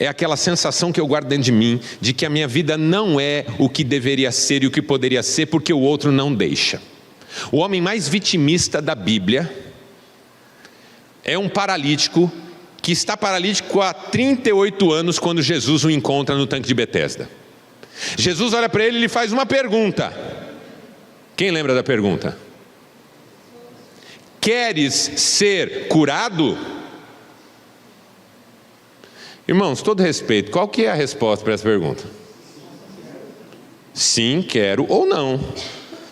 é aquela sensação que eu guardo dentro de mim, de que a minha vida não é o que deveria ser e o que poderia ser, porque o outro não deixa. O homem mais vitimista da Bíblia é um paralítico que está paralítico há 38 anos quando Jesus o encontra no tanque de Betesda. Jesus olha para ele e lhe faz uma pergunta. Quem lembra da pergunta? Queres ser curado? Irmãos, todo respeito, qual que é a resposta para essa pergunta? Sim, quero ou não.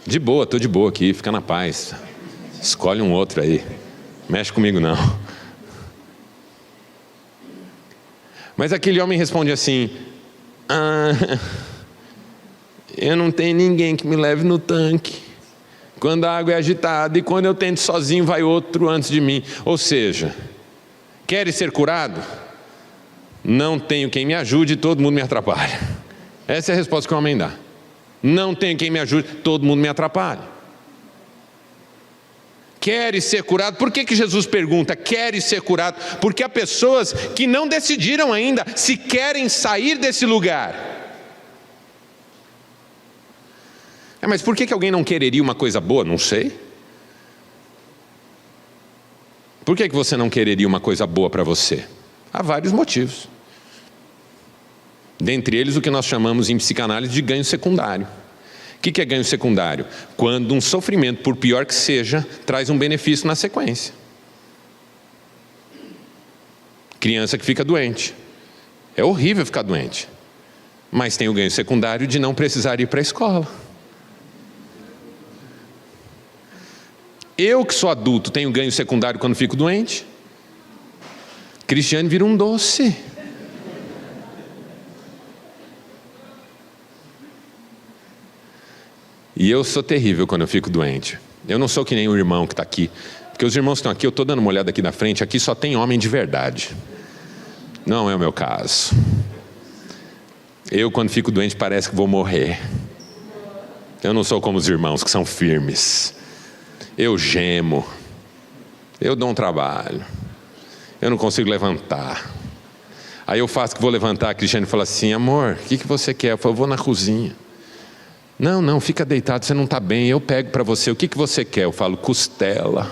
De boa, estou de boa aqui, fica na paz. Escolhe um outro aí. Mexe comigo não. Mas aquele homem responde assim: eu não tenho ninguém que me leve no tanque. Quando a água é agitada e quando eu tento sozinho, vai outro antes de mim. Ou seja, queres ser curado? Não tenho quem me ajude, todo mundo me atrapalha. Essa é a resposta que o homem dá. Não tenho quem me ajude, todo mundo me atrapalha. Queres ser curado? Por que Jesus pergunta, queres ser curado? Porque há pessoas que não decidiram ainda se querem sair desse lugar. Mas por que alguém não quereria uma coisa boa? Não sei. Por que você não quereria uma coisa boa para você? Há vários motivos. Dentre eles o que nós chamamos em psicanálise de ganho secundário. O que é ganho secundário? Quando um sofrimento, por pior que seja, traz um benefício na sequência. Criança que fica doente. É horrível ficar doente. Mas tem o ganho secundário de não precisar ir para a escola. Eu que sou adulto tenho ganho secundário quando fico doente. Cristiane vira um doce. E eu sou terrível quando eu fico doente. Eu não sou que nem o irmão que está aqui. Porque os irmãos que estão aqui, eu estou dando uma olhada aqui na frente, aqui só tem homem de verdade. Não é o meu caso. Eu quando fico doente parece que vou morrer. Eu não sou como os irmãos que são firmes. Eu gemo. Eu dou um trabalho. Eu não consigo levantar. Aí eu faço que vou levantar, a Cristiane fala assim: amor, o que você quer? Eu falo: vou na cozinha. Não, fica deitado, você não está bem, eu pego para você. O que você quer? Eu falo: costela.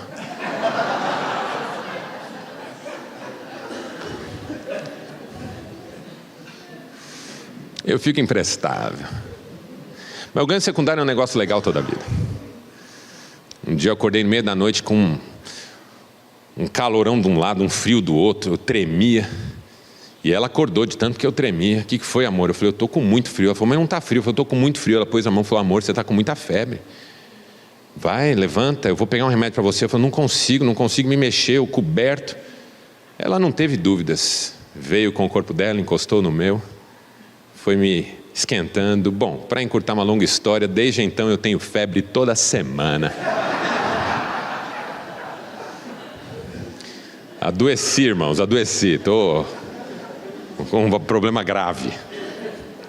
Eu fico imprestável. Mas o ganho secundário é um negócio legal toda a vida. Um dia eu acordei no meio da noite com um calorão de um lado, um frio do outro, eu tremia. E ela acordou de tanto que eu tremia. O que foi, amor? Eu falei: eu estou com muito frio. Ela falou: mas não está frio. Eu falei: eu estou com muito frio. Ela pôs a mão e falou: amor, você está com muita febre. Vai, levanta, eu vou pegar um remédio para você. Eu falei: não consigo me mexer, o coberto. Ela não teve dúvidas. Veio com o corpo dela, encostou no meu. Foi me esquentando. Bom, para encurtar uma longa história, desde então eu tenho febre toda semana. Adoeci, irmãos, adoeci. Estou com um problema grave.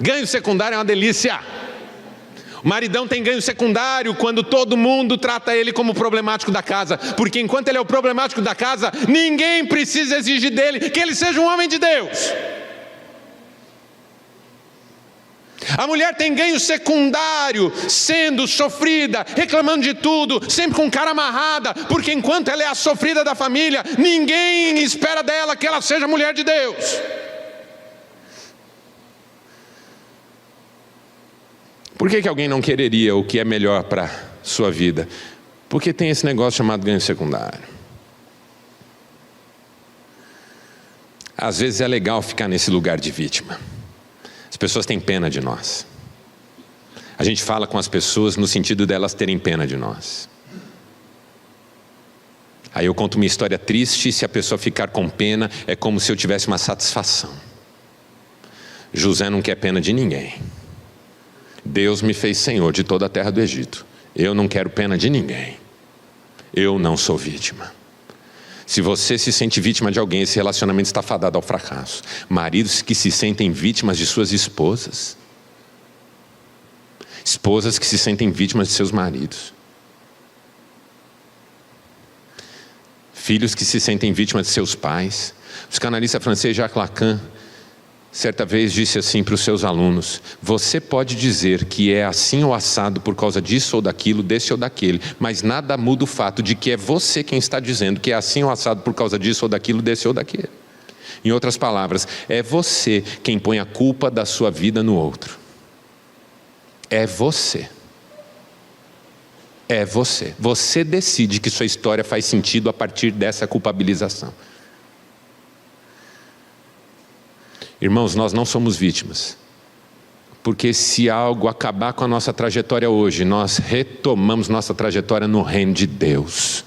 Ganho secundário é uma delícia. O maridão tem ganho secundário quando todo mundo trata ele como problemático da casa. Porque enquanto ele é o problemático da casa, ninguém precisa exigir dele que ele seja um homem de Deus. A mulher tem ganho secundário, sendo sofrida, reclamando de tudo, sempre com cara amarrada, porque enquanto ela é a sofrida da família, ninguém espera dela que ela seja mulher de Deus. Por que alguém não quereria o que é melhor para a sua vida? Porque tem esse negócio chamado ganho secundário. Às vezes é legal ficar nesse lugar de vítima. As pessoas têm pena de nós. A gente fala com as pessoas no sentido delas terem pena de nós. Aí eu conto uma história triste, e se a pessoa ficar com pena, é como se eu tivesse uma satisfação. José não quer pena de ninguém. Deus me fez senhor de toda a terra do Egito. Eu não quero pena de ninguém. Eu não sou vítima. Se você se sente vítima de alguém, esse relacionamento está fadado ao fracasso. Maridos que se sentem vítimas de suas esposas. Esposas que se sentem vítimas de seus maridos. Filhos que se sentem vítimas de seus pais. O psicanalista francês Jacques Lacan certa vez disse assim para os seus alunos: você pode dizer que é assim ou assado por causa disso ou daquilo, desse ou daquele, mas nada muda o fato de que é você quem está dizendo que é assim ou assado por causa disso ou daquilo, desse ou daquele. Em outras palavras, é você quem põe a culpa da sua vida no outro. É você. É você. Você decide que sua história faz sentido a partir dessa culpabilização. Irmãos, nós não somos vítimas. Porque se algo acabar com a nossa trajetória hoje, nós retomamos nossa trajetória no reino de Deus.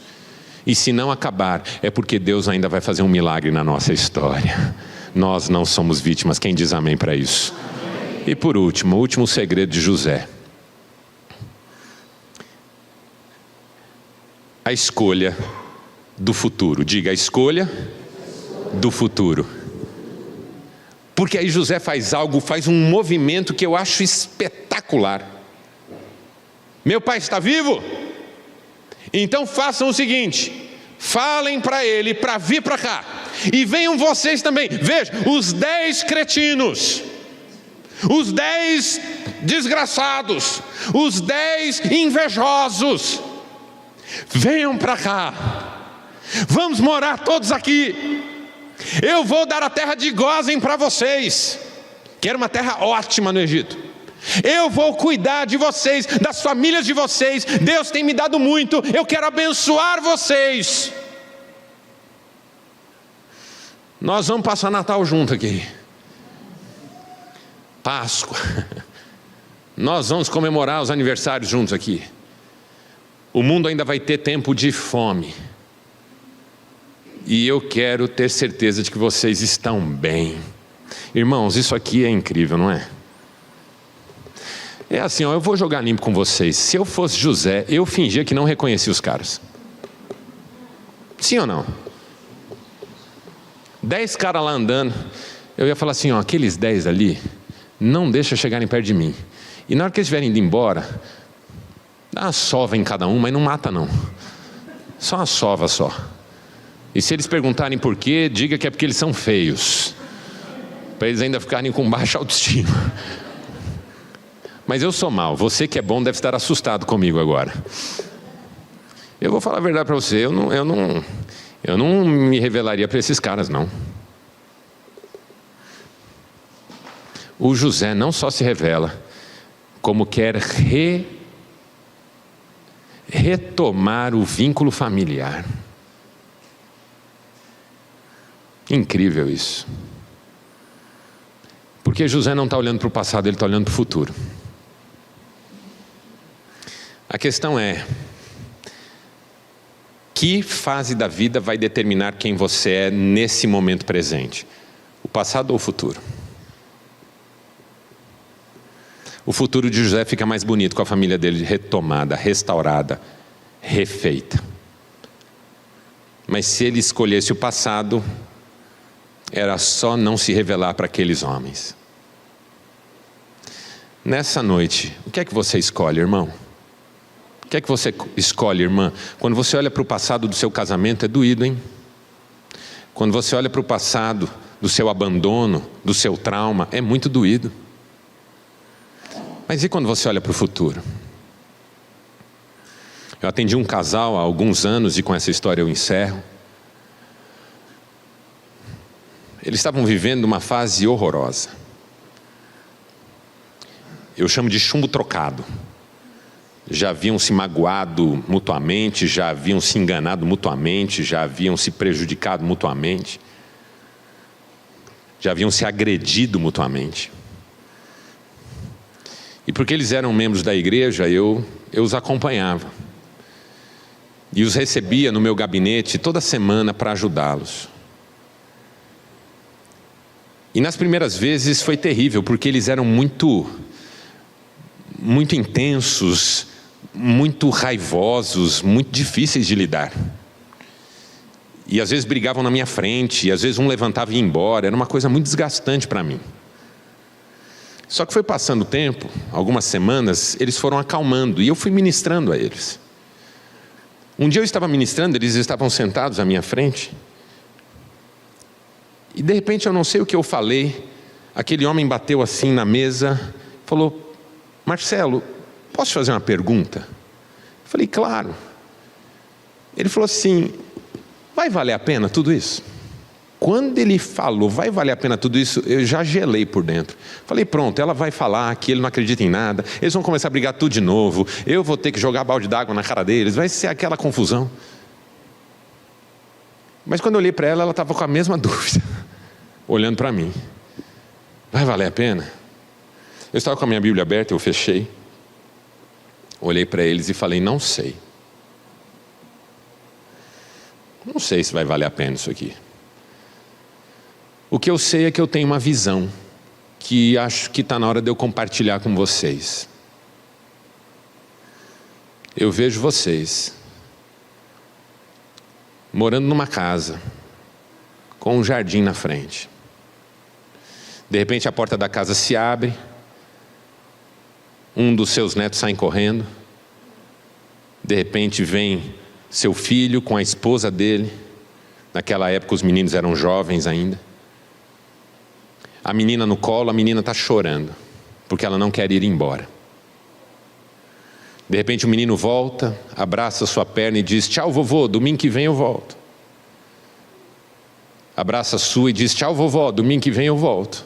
E se não acabar, é porque Deus ainda vai fazer um milagre na nossa história. Nós não somos vítimas. Quem diz amém para isso? Amém. E por último, o último segredo de José. A escolha do futuro. Diga, a escolha do futuro. Porque aí José faz um movimento que eu acho espetacular. Meu pai está vivo? Então façam o seguinte: falem para ele para vir para cá. E venham vocês também. Veja, os 10 cretinos, os 10 desgraçados, os 10 invejosos. Venham para cá. Vamos morar todos aqui. Eu vou dar a terra de Gósen para vocês, que era uma terra ótima no Egito. Eu vou cuidar de vocês, das famílias de vocês. Deus tem me dado muito, eu quero abençoar vocês. Nós vamos passar Natal junto aqui, Páscoa. Nós vamos comemorar os aniversários juntos aqui. O mundo ainda vai ter tempo de fome. E eu quero ter certeza de que vocês estão bem. Irmãos, isso aqui é incrível, não é? É assim, ó, eu vou jogar limpo com vocês. Se eu fosse José, eu fingia que não reconhecia os caras. Sim ou não? 10 caras lá andando, eu ia falar assim, ó, aqueles 10 ali, não deixa chegarem perto de mim. E na hora que eles estiverem indo embora, dá uma sova em cada um, mas não mata não. Só uma sova só. E se eles perguntarem por quê, diga que é porque eles são feios, para eles ainda ficarem com baixa autoestima. Mas eu sou mau, você que é bom deve estar assustado comigo agora. Eu vou falar a verdade para você, eu não me revelaria para esses caras não. O José não só se revela, como quer retomar o vínculo familiar. Incrível isso. Porque José não está olhando para o passado, ele está olhando para o futuro. A questão é: que fase da vida vai determinar quem você é nesse momento presente? O passado ou o futuro? O futuro de José fica mais bonito com a família dele retomada, restaurada, refeita. Mas se ele escolhesse o passado, era só não se revelar para aqueles homens. Nessa noite, o que é que você escolhe, irmão? O que é que você escolhe, irmã? Quando você olha para o passado do seu casamento, é doído, hein? Quando você olha para o passado do seu abandono, do seu trauma, é muito doído. Mas e quando você olha para o futuro? Eu atendi um casal há alguns anos e com essa história eu encerro. Eles estavam vivendo uma fase horrorosa. Eu chamo de chumbo trocado. Já haviam se magoado mutuamente, já haviam se enganado mutuamente, já haviam se prejudicado mutuamente, já haviam se agredido mutuamente. E porque eles eram membros da igreja, eu os acompanhava. E os recebia no meu gabinete toda semana para ajudá-los. E nas primeiras vezes foi terrível, porque eles eram muito intensos, muito raivosos, muito difíceis de lidar. E às vezes brigavam na minha frente, e às vezes um levantava e ia embora, era uma coisa muito desgastante para mim. Só que foi passando o tempo, algumas semanas, eles foram acalmando, e eu fui ministrando a eles. Um dia eu estava ministrando, eles estavam sentados à minha frente, e de repente eu não sei o que eu falei, aquele homem bateu assim na mesa, falou: Marcelo, posso fazer uma pergunta? Eu falei: claro. Ele falou assim: vai valer a pena tudo isso? Quando ele falou, vai valer a pena tudo isso, eu já gelei por dentro. Falei: pronto, ela vai falar que ele não acredita em nada, eles vão começar a brigar tudo de novo, eu vou ter que jogar balde d'água na cara deles, vai ser aquela confusão. Mas quando eu olhei para ela, ela estava com a mesma dúvida, olhando para mim. Vai valer a pena? Eu estava com a minha Bíblia aberta, eu fechei, olhei para eles e falei: não sei. Não sei se vai valer a pena isso aqui. O que eu sei é que eu tenho uma visão, que acho que está na hora de eu compartilhar com vocês. Eu vejo vocês morando numa casa, com um jardim na frente. De repente a porta da casa se abre, um dos seus netos sai correndo, de repente vem seu filho com a esposa dele. Naquela época os meninos eram jovens ainda. A menina no colo, a menina está chorando, porque ela não quer ir embora. De repente o menino volta, abraça sua perna e diz: tchau vovô, domingo que vem eu volto. Abraça a sua e diz: tchau vovó, domingo que vem eu volto.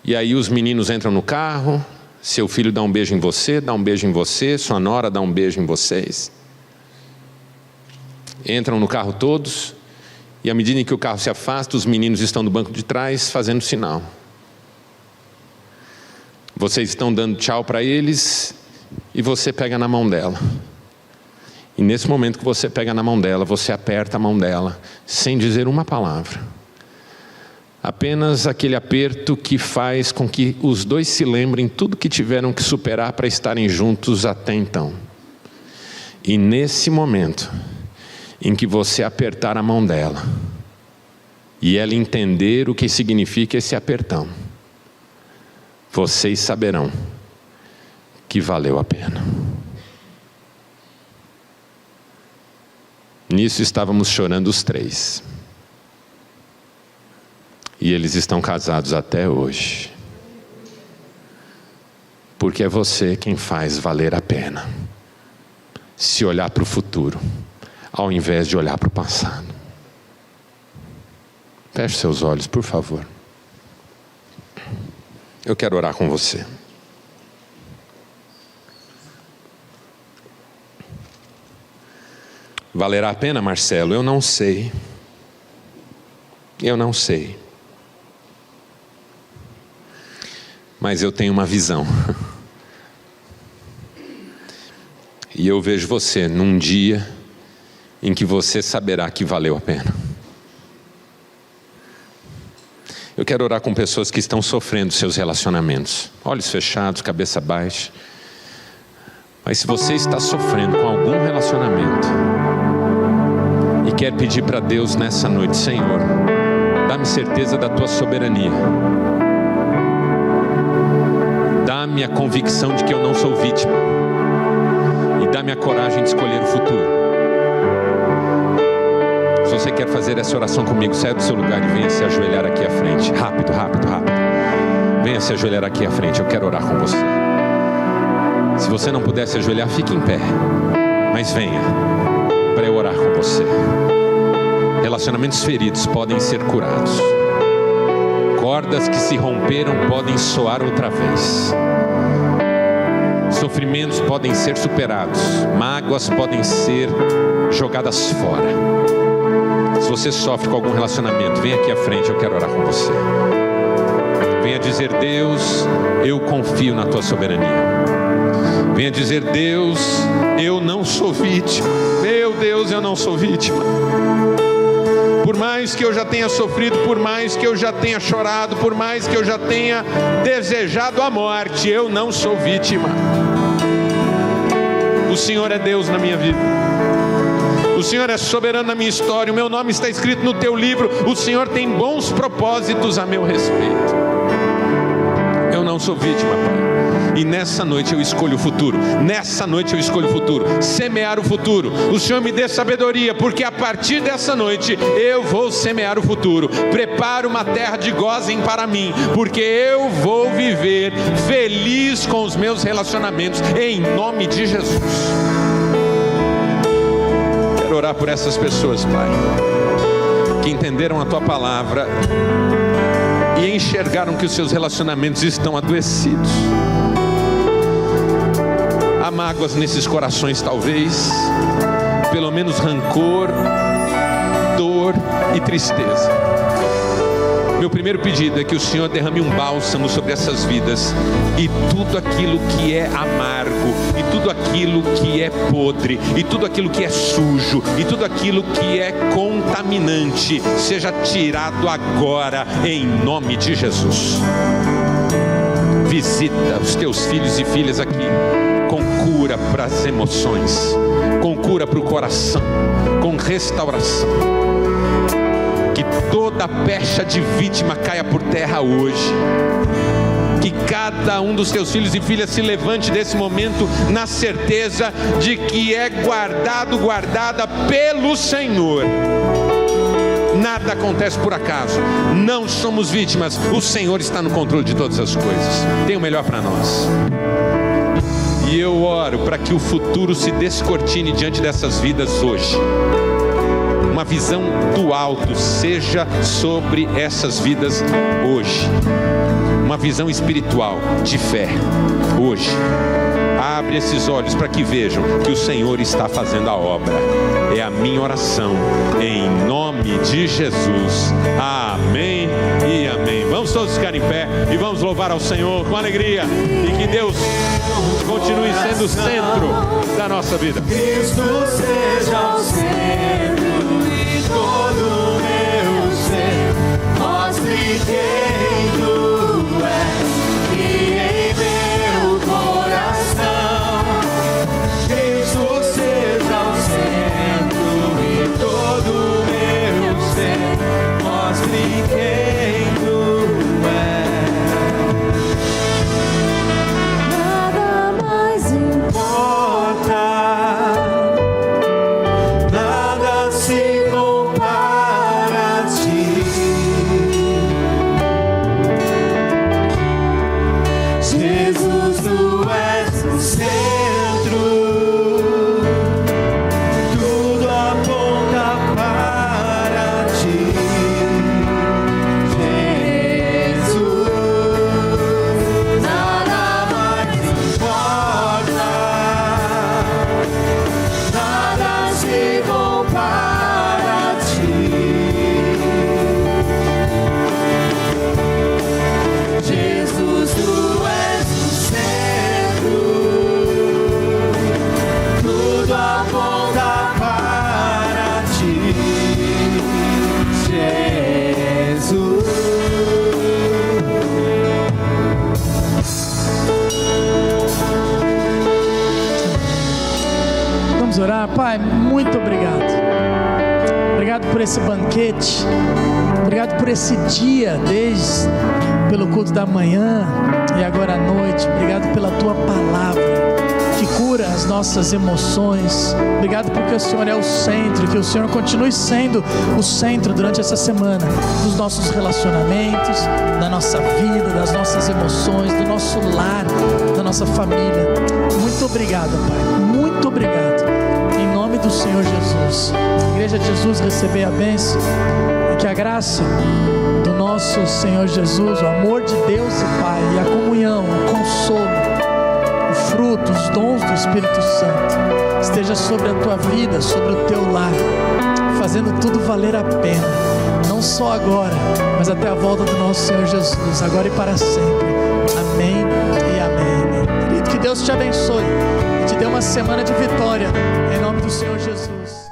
E aí os meninos entram no carro, seu filho dá um beijo em você, dá um beijo em você, sua nora dá um beijo em vocês. Entram no carro todos, e à medida em que o carro se afasta, os meninos estão no banco de trás fazendo sinal. Vocês estão dando tchau para eles, e você pega na mão dela. E nesse momento que você pega na mão dela, você aperta a mão dela, sem dizer uma palavra. Apenas aquele aperto que faz com que os dois se lembrem tudo que tiveram que superar para estarem juntos até então. E nesse momento em que você apertar a mão dela e ela entender o que significa esse apertão, vocês saberão que valeu a pena. Nisso estávamos chorando os três. E eles estão casados até hoje. Porque é você quem faz valer a pena se olhar para o futuro, ao invés de olhar para o passado. Feche seus olhos, por favor. Eu quero orar com você. Valerá a pena, Marcelo? Eu não sei. Eu não sei. Mas eu tenho uma visão. E eu vejo você num dia em que você saberá que valeu a pena. Eu quero orar com pessoas que estão sofrendo seus relacionamentos. Olhos fechados, cabeça baixa. Mas se você está sofrendo com algum relacionamento e quer pedir para Deus nessa noite: Senhor, dá-me certeza da Tua soberania. Dá-me a convicção de que eu não sou vítima. E dá-me a coragem de escolher o futuro. Se você quer fazer essa oração comigo, saia do seu lugar e venha se ajoelhar aqui à frente. Rápido, rápido, rápido. Venha se ajoelhar aqui à frente, eu quero orar com você. Se você não puder se ajoelhar, fique em pé. Mas venha, para eu orar com você. Relacionamentos feridos podem ser curados. Cordas que se romperam podem soar outra vez. Sofrimentos podem ser superados. Mágoas podem ser jogadas fora. Se você sofre com algum relacionamento, vem aqui à frente, eu quero orar com você. Venha dizer: Deus, eu confio na Tua soberania. Venha dizer: Deus, eu não sou vítima. Meu Deus, eu não sou vítima. Por mais que eu já tenha sofrido, por mais que eu já tenha chorado, por mais que eu já tenha desejado a morte, eu não sou vítima. O Senhor é Deus na minha vida. O Senhor é soberano na minha história. O meu nome está escrito no Teu livro. O Senhor tem bons propósitos a meu respeito. Eu não sou vítima, Pai. E nessa noite eu escolho o futuro. Nessa noite eu escolho o futuro. Semear o futuro. O Senhor me dê sabedoria, porque a partir dessa noite eu vou semear o futuro. Prepara uma terra de gozem para mim, porque eu vou viver feliz com os meus relacionamentos, em nome de Jesus. Quero orar por essas pessoas, Pai, que entenderam a Tua palavra e enxergaram que os seus relacionamentos estão adoecidos. Há mágoas nesses corações, talvez, pelo menos rancor, dor e tristeza. Meu primeiro pedido é que o Senhor derrame um bálsamo sobre essas vidas, e tudo aquilo que é amargo, e tudo aquilo que é podre, e tudo aquilo que é sujo, e tudo aquilo que é contaminante, seja tirado agora, em nome de Jesus. Visita os teus filhos e filhas aqui, com cura para as emoções, com cura para o coração, com restauração. Que toda pecha de vítima caia por terra hoje. Que cada um dos teus filhos e filhas se levante desse momento na certeza de que é guardada pelo Senhor. Nada acontece por acaso. Não somos vítimas. O Senhor está no controle de todas as coisas. Tem o melhor para nós. E eu oro para que o futuro se descortine diante dessas vidas hoje. Uma visão do alto seja sobre essas vidas hoje. Uma visão espiritual de fé hoje. Abre esses olhos para que vejam que o Senhor está fazendo a obra. É a minha oração, em nome de Jesus. Amém e amém. Vamos todos ficar em pé e vamos louvar ao Senhor com alegria. E que Deus continue sendo o centro da nossa vida. Cristo seja o centro de todo o meu ser. Mostre quem tu és, e em meu coração Cristo seja o centro de todo o meu ser. Mostre quem tu és. Nada mais importa, nada se compara a ti. Jesus, tu és o centro, tudo aponta para ti. Jesus, nada mais importa, nada se compara a ti. Jesus, tu és o centro, tudo aponta para ti. Jesus. Vamos orar. Pai, muito obrigado. Obrigado por esse banquete. Obrigado por esse dia, desde pelo culto da manhã e agora à noite. Obrigado pela tua palavra que cura as nossas emoções. Obrigado porque o Senhor é o centro, que o Senhor continue sendo o centro durante essa semana dos nossos relacionamentos, da nossa vida, das nossas emoções, do nosso lar, da nossa família. Muito obrigado, Pai. Muito obrigado. Em nome do Senhor Jesus. Igreja de Jesus, receber a bênção e que a graça do nosso Senhor Jesus, o amor de Deus e Pai, e a comunhão, o consolo, o fruto, os dons do Espírito Santo esteja sobre a tua vida, sobre o teu lar, fazendo tudo valer a pena, não só agora, mas até a volta do nosso Senhor Jesus, agora e para sempre. Amém e amém. Querido, que Deus te abençoe e te dê uma semana de vitória, em nome do Senhor Jesus.